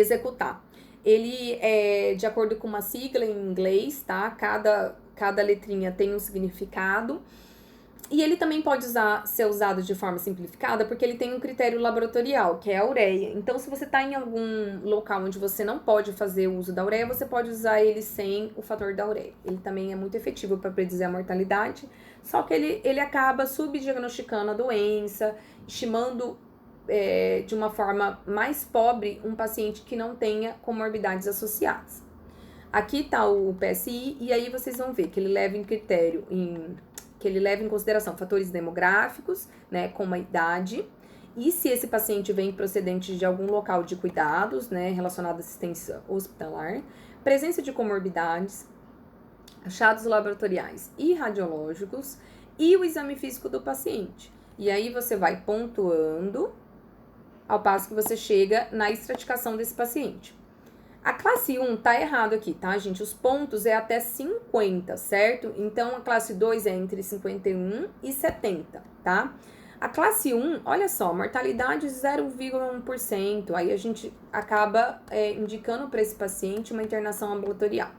executar. Ele é de acordo com uma sigla em inglês, tá? Cada letrinha tem um significado. E ele também pode ser usado de forma simplificada porque ele tem um critério laboratorial, que é a ureia. Então, se você está em algum local onde você não pode fazer o uso da ureia, você pode usar ele sem o fator da ureia. Ele também é muito efetivo para predizer a mortalidade, só que ele acaba subdiagnosticando a doença, estimando de uma forma mais pobre um paciente que não tenha comorbidades associadas. Aqui está o PSI, e aí vocês vão ver que ele leva em consideração fatores demográficos, né, como a idade, e se esse paciente vem procedente de algum local de cuidados, né, relacionado à assistência hospitalar, presença de comorbidades, achados laboratoriais e radiológicos e o exame físico do paciente. E aí você vai pontuando ao passo que você chega na estratificação desse paciente. A classe 1 tá errado aqui, tá, gente? Os pontos é até 50, certo? Então, a classe 2 é entre 51 e 70, tá? A classe 1, olha só, mortalidade 0,1%. Aí a gente acaba indicando para esse paciente uma internação ambulatorial.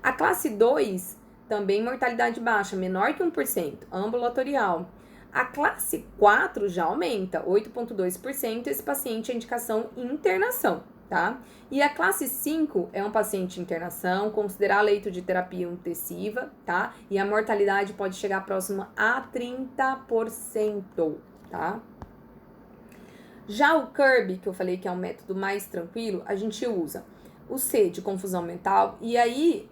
A classe 2, também mortalidade baixa, menor que 1%, ambulatorial. A classe 4 já aumenta, 8,2%, esse paciente é indicação internação, tá? E a classe 5 é um paciente de internação, considerar leito de terapia intensiva, tá? E a mortalidade pode chegar próxima a 30%, tá? Já o CURB, que eu falei que é um método mais tranquilo, a gente usa o C de confusão mental, e aí,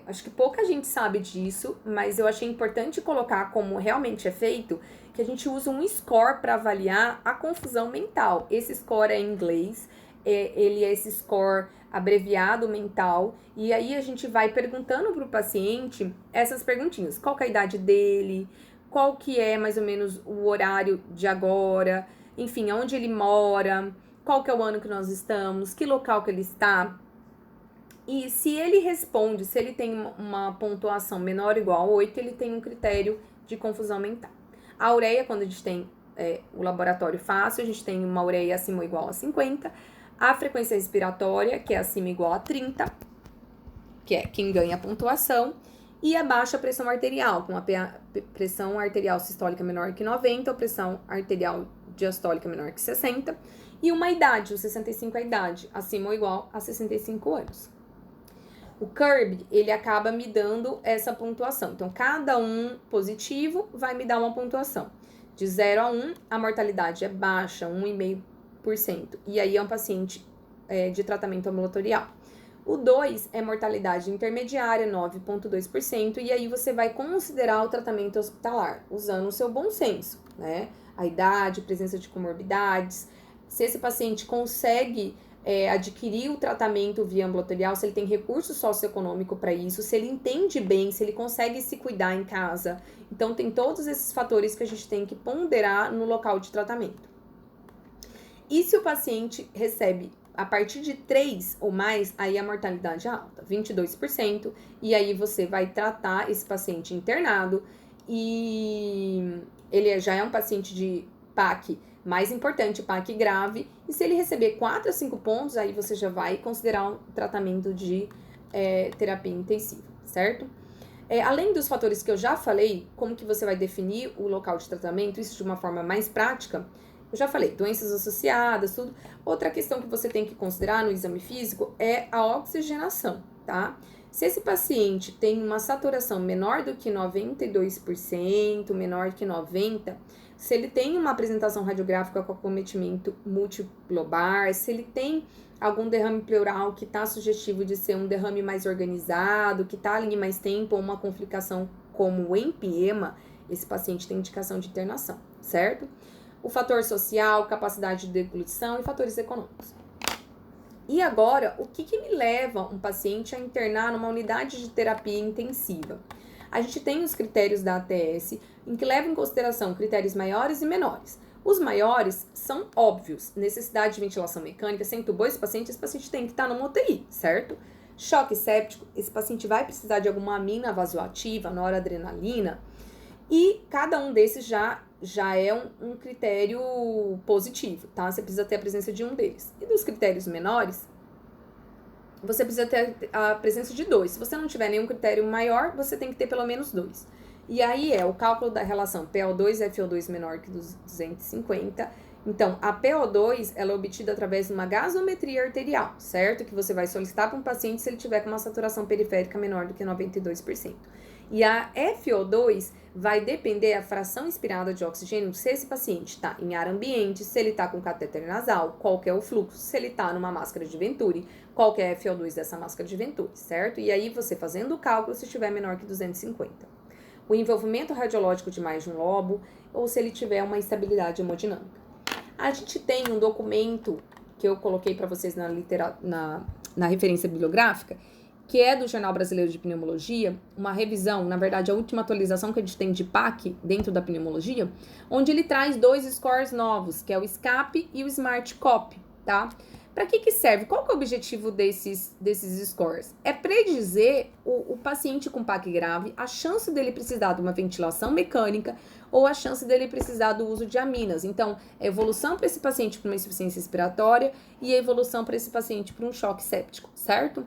acho que pouca gente sabe disso, mas eu achei importante colocar como realmente é feito, que a gente usa um score para avaliar a confusão mental. Esse score é em inglês, ele é esse score abreviado mental, e aí a gente vai perguntando para o paciente essas perguntinhas. Qual que é a idade dele? Qual que é mais ou menos o horário de agora? Enfim, onde ele mora? Qual que é o ano que nós estamos? Que local que ele está? E se ele responde, se ele tem uma pontuação menor ou igual a 8, ele tem um critério de confusão mental. A ureia, quando a gente tem o laboratório fácil, a gente tem uma ureia acima ou igual a 50. A frequência respiratória, que é acima ou igual a 30, que é quem ganha a pontuação. E a baixa pressão arterial, com a pressão arterial sistólica menor que 90, ou pressão arterial diastólica menor que 60. E uma idade, o 65 é a idade, acima ou igual a 65 anos. O CURB, ele acaba me dando essa pontuação. Então, cada um positivo vai me dar uma pontuação. De 0 a 1, a mortalidade é baixa, 1,5%. E aí é um paciente de tratamento ambulatorial. O 2 é mortalidade intermediária, 9,2%. E aí você vai considerar o tratamento hospitalar, usando o seu bom senso, né? A idade, presença de comorbidades. Se esse paciente consegue adquirir o tratamento via ambulatorial, se ele tem recurso socioeconômico para isso, se ele entende bem, se ele consegue se cuidar em casa. Então, tem todos esses fatores que a gente tem que ponderar no local de tratamento. E se o paciente recebe a partir de 3 ou mais, aí a mortalidade é alta, 22%, e aí você vai tratar esse paciente internado e ele já é um paciente de PAC mais importante, PAC grave, e se ele receber 4 a 5 pontos, aí você já vai considerar um tratamento de terapia intensiva, certo? Além dos fatores que eu já falei, como que você vai definir o local de tratamento, isso de uma forma mais prática, eu já falei, doenças associadas, tudo. Outra questão que você tem que considerar no exame físico é a oxigenação, tá? Se esse paciente tem uma saturação menor do que 92%, menor que 90%, se ele tem uma apresentação radiográfica com acometimento multilobar, se ele tem algum derrame pleural que está sugestivo de ser um derrame mais organizado, que está ali mais tempo, ou uma complicação como o empiema, esse paciente tem indicação de internação, certo? O fator social, capacidade de deglutição e fatores econômicos. E agora, o que me leva um paciente a internar numa unidade de terapia intensiva? A gente tem os critérios da ATS, em que levam em consideração critérios maiores e menores. Os maiores são óbvios, necessidade de ventilação mecânica, se entubou esse paciente tem que estar numa UTI, certo? Choque séptico, esse paciente vai precisar de alguma amina vasoativa, noradrenalina, e cada um desses já é um critério positivo, tá? Você precisa ter a presença de um deles. E dos critérios menores, você precisa ter a presença de 2. Se você não tiver nenhum critério maior, você tem que ter pelo menos 2. E aí o cálculo da relação PO2 e FO2 menor que 250. Então, a PO2, ela é obtida através de uma gasometria arterial, certo? Que você vai solicitar para um paciente se ele tiver com uma saturação periférica menor do que 92%. E a FO2 vai depender da fração inspirada de oxigênio, se esse paciente está em ar ambiente, se ele está com catéter nasal, qual que é o fluxo, se ele está numa máscara de Venturi, qual que é a FO2 dessa máscara de Venturi, certo? E aí você fazendo o cálculo se estiver menor que 250. O envolvimento radiológico de mais de um lobo, ou se ele tiver uma instabilidade hemodinâmica. A gente tem um documento que eu coloquei para vocês na referência bibliográfica, que é do Jornal Brasileiro de Pneumologia, uma revisão, na verdade, a última atualização que a gente tem de PAC dentro da pneumologia, onde ele traz 2 scores novos, que é o SCAP e o Smart COP, tá? Para que serve? Qual que é o objetivo desses scores? É predizer o paciente com PAC grave, a chance dele precisar de uma ventilação mecânica ou a chance dele precisar do uso de aminas. Então, a evolução para esse paciente para uma insuficiência respiratória e a evolução para esse paciente para um choque séptico, certo?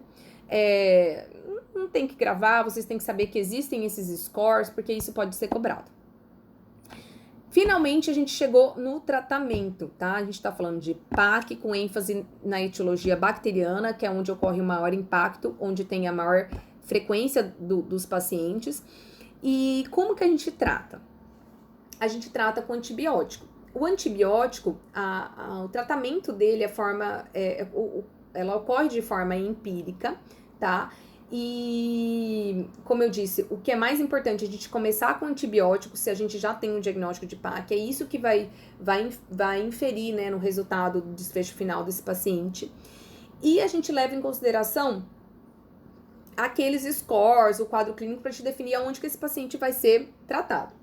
Não tem que gravar, vocês têm que saber que existem esses scores, porque isso pode ser cobrado. Finalmente, a gente chegou no tratamento, tá? A gente tá falando de PAC com ênfase na etiologia bacteriana, que é onde ocorre o maior impacto, onde tem a maior frequência dos pacientes. E como que a gente trata? A gente trata com antibiótico. O antibiótico, o tratamento dele, ela ocorre de forma empírica, tá? E, como eu disse, o que é mais importante é a gente começar com antibiótico se a gente já tem um diagnóstico de PAC, é isso que vai inferir, né, no resultado do desfecho final desse paciente. E a gente leva em consideração aqueles scores, o quadro clínico, para te definir aonde que esse paciente vai ser tratado.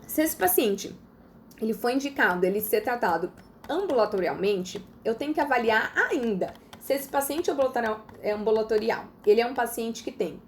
Se esse paciente, ele foi indicado, ele ser tratado ambulatorialmente, eu tenho que avaliar ainda se esse paciente é ambulatorial, ele é um paciente que tem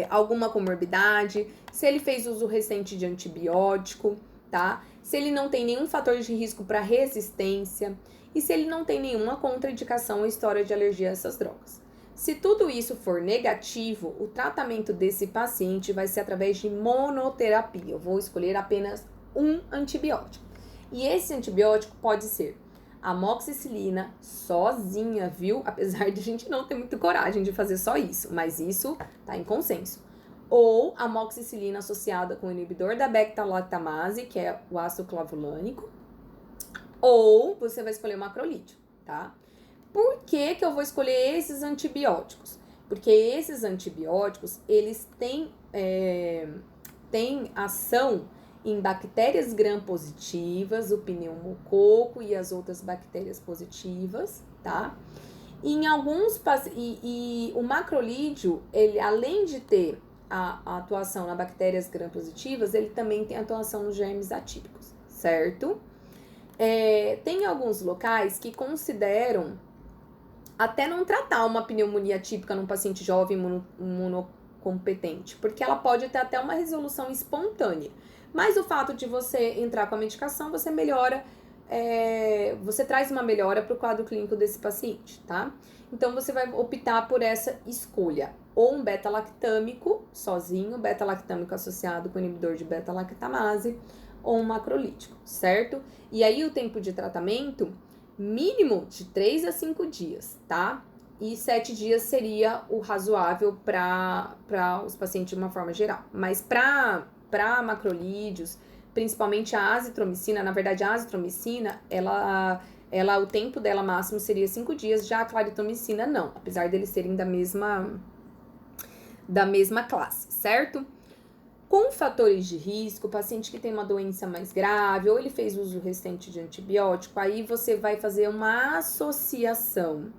alguma comorbidade, se ele fez uso recente de antibiótico, tá? Se ele não tem nenhum fator de risco para resistência e se ele não tem nenhuma contraindicação ou história de alergia a essas drogas. Se tudo isso for negativo, o tratamento desse paciente vai ser através de monoterapia. Eu vou escolher apenas um antibiótico. E esse antibiótico pode ser Amoxicilina sozinha, viu? Apesar de a gente não ter muita coragem de fazer só isso, mas isso tá em consenso. Ou amoxicilina associada com o inibidor da beta-lactamase, que é o ácido clavulânico. Ou você vai escolher o macrolídeo, tá? Por que que eu vou escolher esses antibióticos? Porque esses antibióticos, eles têm ação em bactérias gram-positivas, o pneumococo e as outras bactérias positivas, tá? Em alguns e o macrolídeo, ele além de ter a atuação nas bactérias gram-positivas, ele também tem atuação nos germes atípicos, certo? Tem alguns locais que consideram até não tratar uma pneumonia típica num paciente jovem imunocompetente, porque ela pode ter até uma resolução espontânea. Mas o fato de você entrar com a medicação, você melhora, você traz uma melhora para o quadro clínico desse paciente, tá? Então, você vai optar por essa escolha. Ou um beta-lactâmico sozinho, beta-lactâmico associado com inibidor de beta-lactamase, ou um macrolítico, certo? E aí, o tempo de tratamento, mínimo de 3 a 5 dias, tá? E 7 dias seria o razoável para os pacientes de uma forma geral. Mas para macrolídeos, principalmente a azitromicina, na verdade a azitromicina, o tempo dela máximo seria 5 dias, já a claritomicina não, apesar deles serem da mesma classe, certo? Com fatores de risco, paciente que tem uma doença mais grave, ou ele fez uso recente de antibiótico, aí você vai fazer uma associação,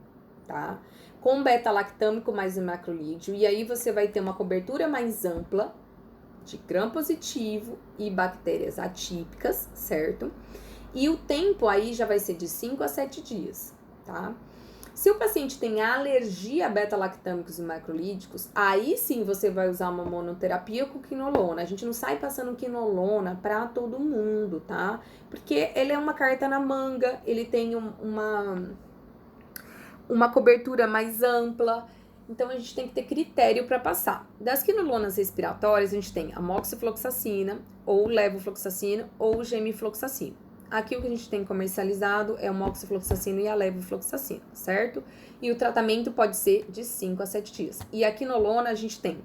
tá? Com beta-lactâmico mais macrolídeo, e aí você vai ter uma cobertura mais ampla de gram-positivo e bactérias atípicas, certo? E o tempo aí já vai ser de 5 a 7 dias, tá? Se o paciente tem alergia a beta-lactâmicos e macrolídicos, aí sim você vai usar uma monoterapia com quinolona. A gente não sai passando quinolona pra todo mundo, tá? Porque ele é uma carta na manga, ele tem uma cobertura mais ampla. Então, a gente tem que ter critério para passar. Das quinolonas respiratórias, a gente tem a moxifloxacina, ou levofloxacina, ou gemifloxacina. Aqui o que a gente tem comercializado é o moxifloxacina e a levofloxacina, certo? E o tratamento pode ser de 5 a 7 dias. E a quinolona, a gente tem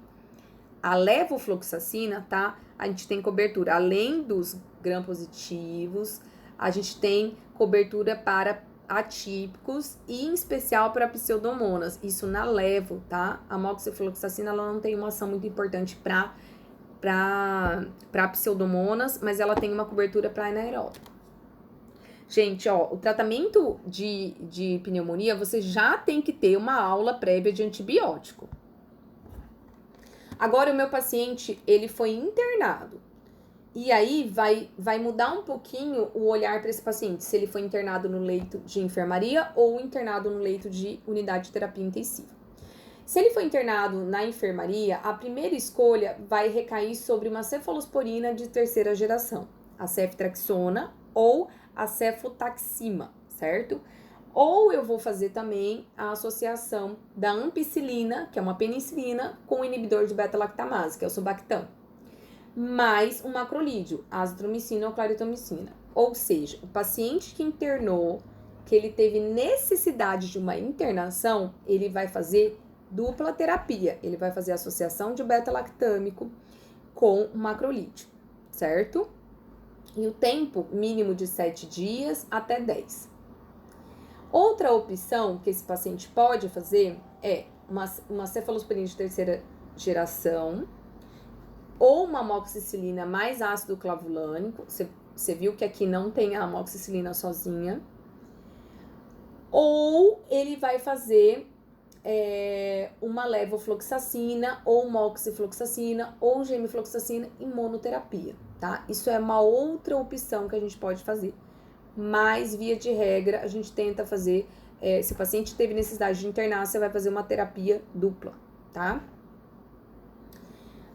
a levofloxacina, tá? A gente tem cobertura, além dos gram-positivos, a gente tem cobertura para atípicos e em especial para pseudomonas, isso na levo, tá? A moxifloxacina, ela não tem uma ação muito importante para pseudomonas, mas ela tem uma cobertura para anaeróbico. Gente, ó, o tratamento de pneumonia, você já tem que ter uma aula prévia de antibiótico. Agora, o meu paciente, ele foi internado. E aí, vai mudar um pouquinho o olhar para esse paciente, se ele foi internado no leito de enfermaria ou internado no leito de unidade de terapia intensiva. Se ele foi internado na enfermaria, a primeira escolha vai recair sobre uma cefalosporina de terceira geração, a ceftriaxona ou a cefotaxima, certo? Ou eu vou fazer também a associação da ampicilina, que é uma penicilina, com o inibidor de beta-lactamase, que é o Subactam, mais um macrolídeo, azitromicina ou claritomicina. Ou seja, o paciente que internou, que ele teve necessidade de uma internação, ele vai fazer dupla terapia. Ele vai fazer associação de beta-lactâmico com o macrolídeo, certo? E o tempo mínimo de 7 dias até 10. Outra opção que esse paciente pode fazer é uma cefalosporina de terceira geração ou uma amoxicilina mais ácido clavulânico. Você viu que aqui não tem a amoxicilina sozinha. Ou ele vai fazer uma levofloxacina ou moxifloxacina ou gemifloxacina em monoterapia, tá? Isso é uma outra opção que a gente pode fazer. Mas, via de regra, a gente tenta fazer, se o paciente teve necessidade de internar, você vai fazer uma terapia dupla, tá?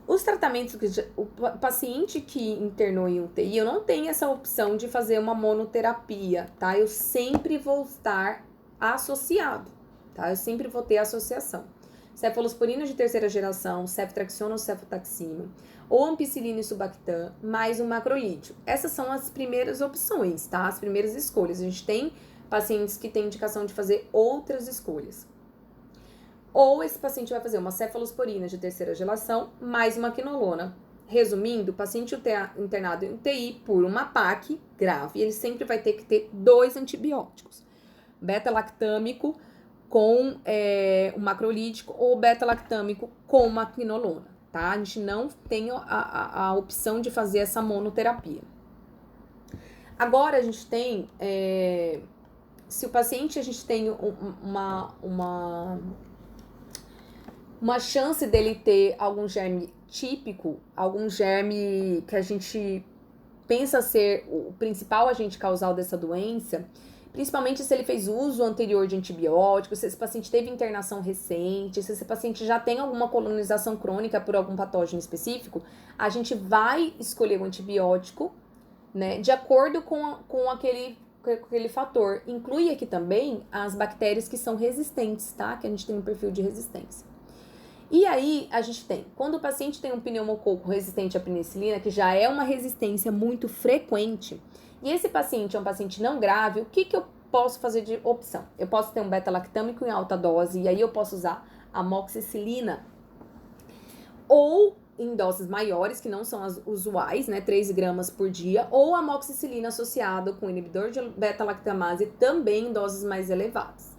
Os tratamentos, o paciente que internou em UTI, eu não tenho essa opção de fazer uma monoterapia, tá? Eu sempre vou estar associado, tá? Eu sempre vou ter associação. Cefalosporina de terceira geração, ceftriaxona ou cefotaxima, ou ampicilina e Subactam, mais um macrolídeo. Essas são as primeiras opções, tá? As primeiras escolhas. A gente tem pacientes que têm indicação de fazer outras escolhas. Ou esse paciente vai fazer uma cefalosporina de terceira geração, mais uma quinolona. Resumindo, o paciente internado em UTI por uma PAC grave, ele sempre vai ter que ter 2 antibióticos. Beta-lactâmico com um macrolítico ou beta-lactâmico com uma quinolona, tá? A gente não tem a opção de fazer essa monoterapia. Agora a gente tem, se o paciente, a gente tem uma chance dele ter algum germe típico, algum germe que a gente pensa ser o principal agente causal dessa doença, principalmente se ele fez uso anterior de antibióticos, se esse paciente teve internação recente, se esse paciente já tem alguma colonização crônica por algum patógeno específico, a gente vai escolher o antibiótico, né, de acordo com aquele fator. Inclui aqui também as bactérias que são resistentes, tá? Que a gente tem um perfil de resistência. E aí, a gente tem, quando o paciente tem um pneumococo resistente à penicilina, que já é uma resistência muito frequente, e esse paciente é um paciente não grave, o que eu posso fazer de opção? Eu posso ter um beta-lactâmico em alta dose, e aí eu posso usar amoxicilina. Ou em doses maiores, que não são as usuais, né, 3 gramas por dia, ou amoxicilina associado com inibidor de beta-lactamase, também em doses mais elevadas.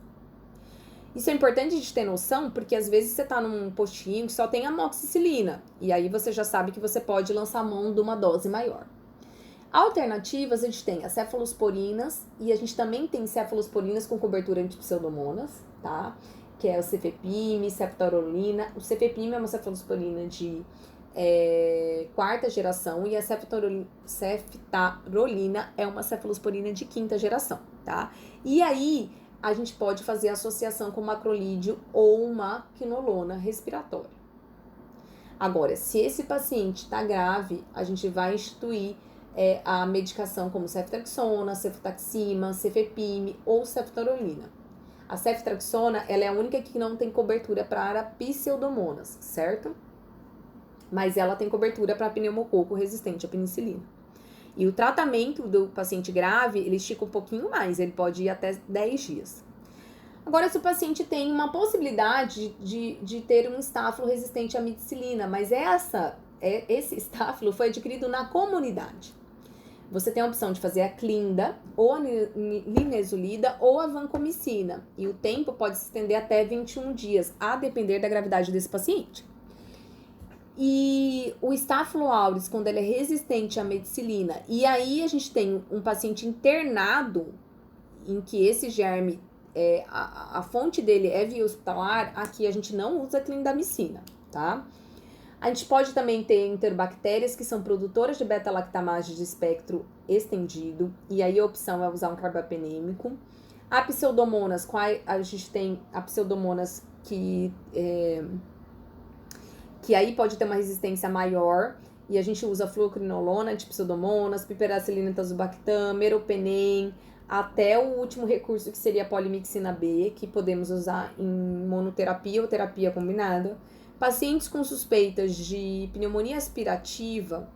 Isso é importante a gente ter noção, porque às vezes você tá num postinho que só tem amoxicilina, e aí você já sabe que você pode lançar mão de uma dose maior. Alternativas, a gente tem as cefalosporinas, e a gente também tem cefalosporinas com cobertura antipseudomonas, tá? Que é o cefepime, ceftarolina. O cefepime é uma cefalosporina de 4ª geração, e a ceftarolina é uma cefalosporina de 5ª geração, tá? E aí, a gente pode fazer associação com macrolídeo ou uma quinolona respiratória. Agora, se esse paciente está grave, a gente vai instituir a medicação como ceftriaxona, cefotaxima, cefepime ou ceftarolina. A ceftriaxona, ela é a única que não tem cobertura para pseudomonas, certo? Mas ela tem cobertura para pneumococo resistente à penicilina. E o tratamento do paciente grave, ele estica um pouquinho mais, ele pode ir até 10 dias. Agora, se o paciente tem uma possibilidade de ter um estáfilo resistente à amoxicilina, mas esse estáfilo foi adquirido na comunidade. Você tem a opção de fazer a clinda, ou a linezolida, ou a vancomicina. E o tempo pode se estender até 21 dias, a depender da gravidade desse paciente. E o Staphylo aureus, quando ele é resistente à amoxicilina, e aí a gente tem um paciente internado, em que esse germe, a fonte dele é via hospitalar, aqui a gente não usa clindamicina, tá? A gente pode também ter enterobactérias que são produtoras de beta-lactamase de espectro estendido, e aí a opção é usar um carbapenêmico. A pseudomonas, a gente tem a pseudomonas que aí pode ter uma resistência maior, e a gente usa fluocrinolona, antipseudomonas, piperacillina, tazobactam, meropenem, até o último recurso que seria a polimixina B, que podemos usar em monoterapia ou terapia combinada. Pacientes com suspeitas de pneumonia aspirativa,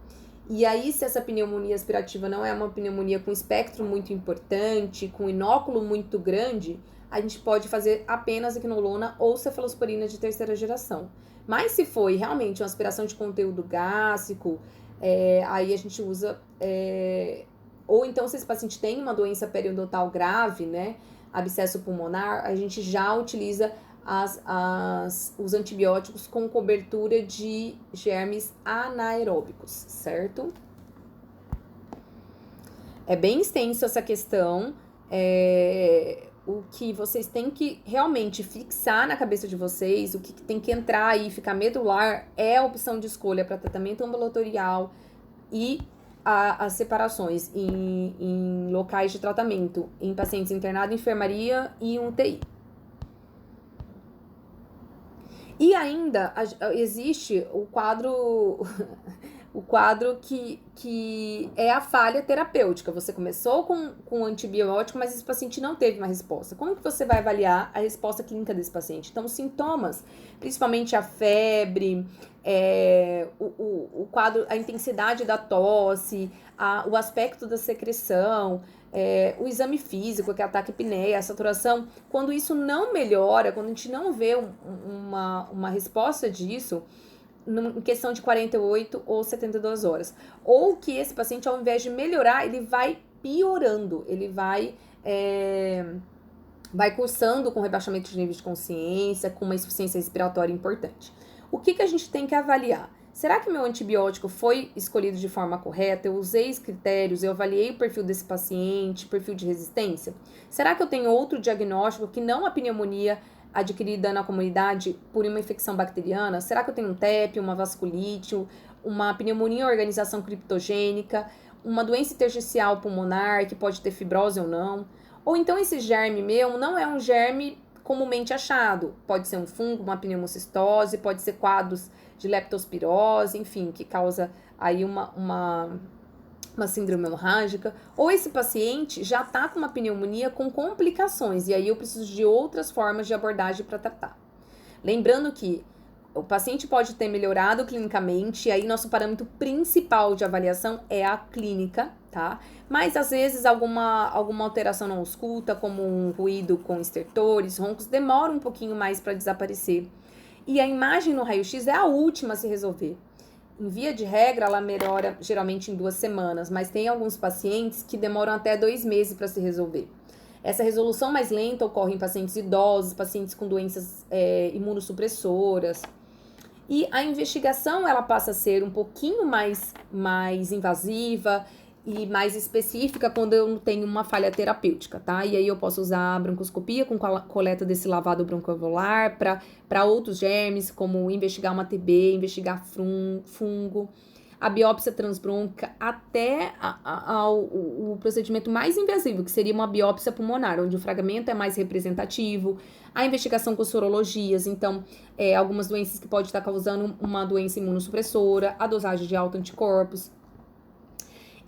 e aí se essa pneumonia aspirativa não é uma pneumonia com espectro muito importante, com inóculo muito grande, a gente pode fazer apenas a quinolona ou cefalosporina de 3ª geração. Mas se foi realmente uma aspiração de conteúdo gástrico, aí a gente usa... ou então, se esse paciente tem uma doença periodontal grave, né, abscesso pulmonar, a gente já utiliza os antibióticos com cobertura de germes anaeróbicos, certo? É bem extenso essa questão. O que vocês têm que realmente fixar na cabeça de vocês, o que tem que entrar aí e ficar medular é a opção de escolha para tratamento ambulatorial e as separações em locais de tratamento, em pacientes internados em enfermaria e UTI. E ainda existe o quadro, o quadro que é a falha terapêutica. Você começou com antibiótico, mas esse paciente não teve uma resposta. Como que você vai avaliar a resposta clínica desse paciente? Então, os sintomas, principalmente a febre, o quadro, a intensidade da tosse, o aspecto da secreção, o exame físico, que é a taquipneia, a saturação, quando isso não melhora, quando a gente não vê uma resposta disso, em questão de 48 ou 72 horas. Ou que esse paciente, ao invés de melhorar, ele vai piorando, ele vai cursando com rebaixamento de nível de consciência, com uma insuficiência respiratória importante. O que a gente tem que avaliar? Será que meu antibiótico foi escolhido de forma correta? Eu usei os critérios, eu avaliei o perfil desse paciente, perfil de resistência? Será que eu tenho outro diagnóstico que não a pneumonia adquirida na comunidade por uma infecção bacteriana? Será que eu tenho um TEP, uma vasculite, uma pneumonia em organização criptogênica, uma doença intersticial pulmonar que pode ter fibrose ou não? Ou então esse germe meu não é um germe comumente achado. Pode ser um fungo, uma pneumocistose, pode ser quadros de leptospirose, enfim, que causa aí uma síndrome hemorrágica. Ou esse paciente já está com uma pneumonia com complicações, e aí eu preciso de outras formas de abordagem para tratar. Lembrando que o paciente pode ter melhorado clinicamente, e aí nosso parâmetro principal de avaliação é a clínica, tá? Mas às vezes alguma alteração não ausculta, como um ruído com estertores, roncos, demora um pouquinho mais para desaparecer. E a imagem no raio-x é a última a se resolver. Em via de regra, ela melhora geralmente em 2 semanas, mas tem alguns pacientes que demoram até 2 meses para se resolver. Essa resolução mais lenta ocorre em pacientes idosos, pacientes com doenças imunossupressoras. E a investigação, ela passa a ser um pouquinho mais invasiva e mais específica quando eu tenho uma falha terapêutica, tá? E aí eu posso usar a broncoscopia com coleta desse lavado broncoalveolar para outros germes, como investigar uma TB, investigar fungo, a biópsia transbrônquica, até o procedimento mais invasivo, que seria uma biópsia pulmonar, onde o fragmento é mais representativo, a investigação com sorologias, então, algumas doenças que podem estar causando uma doença imunossupressora, a dosagem de autoanticorpos.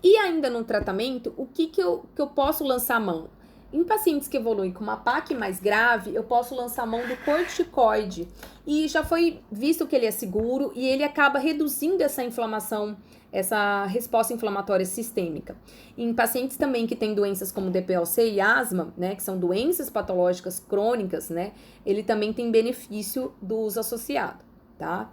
E ainda no tratamento, o que eu posso lançar a mão? Em pacientes que evoluem com uma PAC mais grave, eu posso lançar a mão do corticoide. E já foi visto que ele é seguro e ele acaba reduzindo essa inflamação, essa resposta inflamatória sistêmica. Em pacientes também que têm doenças como DPLC e asma, né, que são doenças patológicas crônicas, né, ele também tem benefício do uso associado, tá?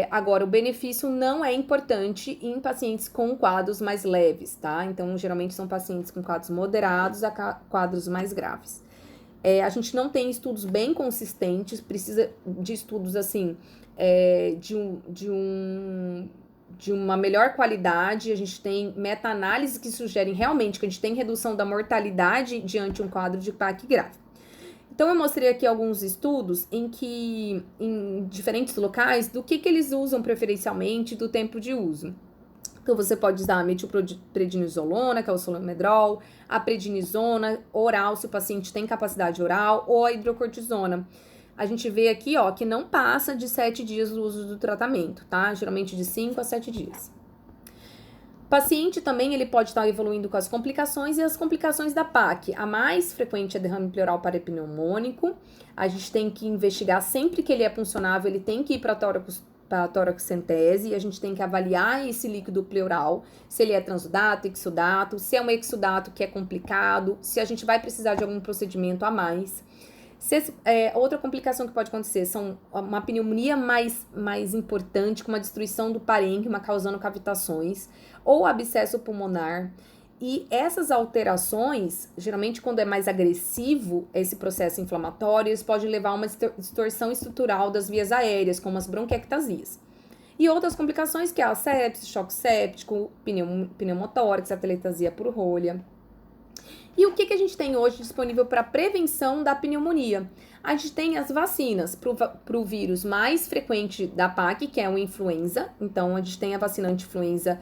Agora, o benefício não é importante em pacientes com quadros mais leves, tá? Então, geralmente são pacientes com quadros moderados a quadros mais graves. A gente não tem estudos bem consistentes, precisa de estudos, assim, de uma melhor qualidade. A gente tem meta-análises que sugerem realmente que a gente tem redução da mortalidade diante de um quadro de PAC grave. Então, eu mostrei aqui alguns estudos em diferentes locais, do que eles usam preferencialmente, do tempo de uso. Então, você pode usar a metilprednisolona, que é o solomedrol, a prednisona oral, se o paciente tem capacidade oral, ou a hidrocortisona. A gente vê aqui, ó, que não passa de 7 dias do uso do tratamento, tá? Geralmente de 5 a 7 dias. O paciente também, ele pode estar evoluindo com as complicações e as complicações da PAC. A mais frequente é derrame pleural parapneumônico. A gente tem que investigar sempre que ele é puncionável, ele tem que ir para a toracocentese, e a gente tem que avaliar esse líquido pleural, se ele é transudato, exudato, se é um exudato que é complicado, se a gente vai precisar de algum procedimento a mais. Outra complicação que pode acontecer são uma pneumonia mais importante, com uma destruição do parênquima causando cavitações, ou abscesso pulmonar. E essas alterações, geralmente quando é mais agressivo esse processo inflamatório, eles podem levar a uma distorção estrutural das vias aéreas, como as bronquiectasias. E outras complicações, que é a sepse, choque séptico, pneumotórax, atelectasia por rolha. E o que a gente tem hoje disponível para prevenção da pneumonia? A gente tem as vacinas para o vírus mais frequente da PAC, que é o influenza. Então, a gente tem a vacina anti-influenza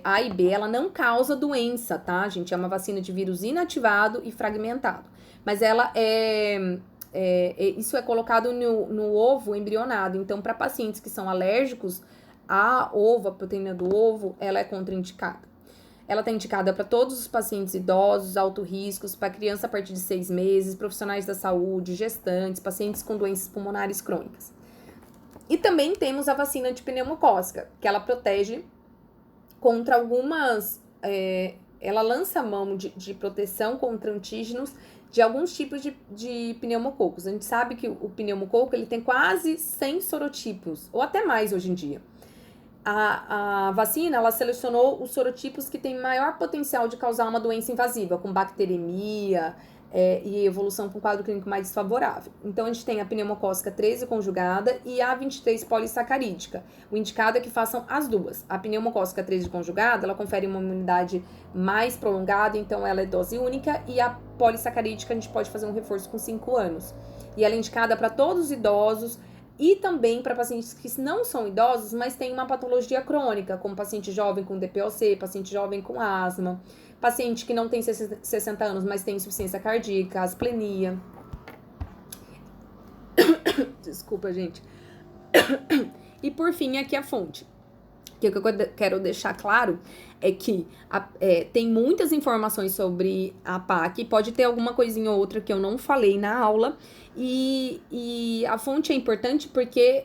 A e B. Ela não causa doença, tá, gente? É uma vacina de vírus inativado e fragmentado. Mas ela isso é colocado no ovo embrionado. Então, para pacientes que são alérgicos a ovo, a proteína do ovo, ela é contraindicada. Ela está indicada para todos os pacientes idosos, alto riscos, para criança a partir de 6 meses, profissionais da saúde, gestantes, pacientes com doenças pulmonares crônicas. E também temos a vacina de pneumocócica, que ela protege contra algumas... ela lança mão de proteção contra antígenos de alguns tipos de pneumococos. A gente sabe que o pneumococo ele tem quase 100 sorotipos, ou até mais hoje em dia. A vacina, ela selecionou os sorotipos que têm maior potencial de causar uma doença invasiva, com bacteremia e evolução com quadro clínico mais desfavorável. Então, a gente tem a pneumocócica 13 conjugada e a 23 polissacarídica. O indicado é que façam as duas. A pneumocócica 13 conjugada, ela confere uma imunidade mais prolongada, então ela é dose única, e a polissacarídica a gente pode fazer um reforço com 5 anos. E ela é indicada para todos os idosos, e também para pacientes que não são idosos, mas têm uma patologia crônica, como paciente jovem com DPOC, paciente jovem com asma, paciente que não tem 60 anos, mas tem insuficiência cardíaca, asplenia. Desculpa, gente. E por fim, aqui a fonte. O que eu quero deixar claro é que tem muitas informações sobre a PAC, pode ter alguma coisinha ou outra que eu não falei na aula, e a fonte é importante porque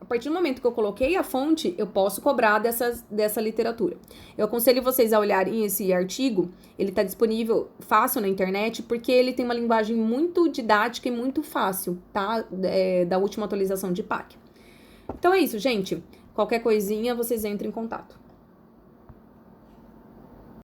a partir do momento que eu coloquei a fonte, eu posso cobrar dessa literatura. Eu aconselho vocês a olharem esse artigo, ele está disponível fácil na internet, porque ele tem uma linguagem muito didática e muito fácil, tá? Da última atualização de PAC. Então é isso, gente. Qualquer coisinha, vocês entrem em contato.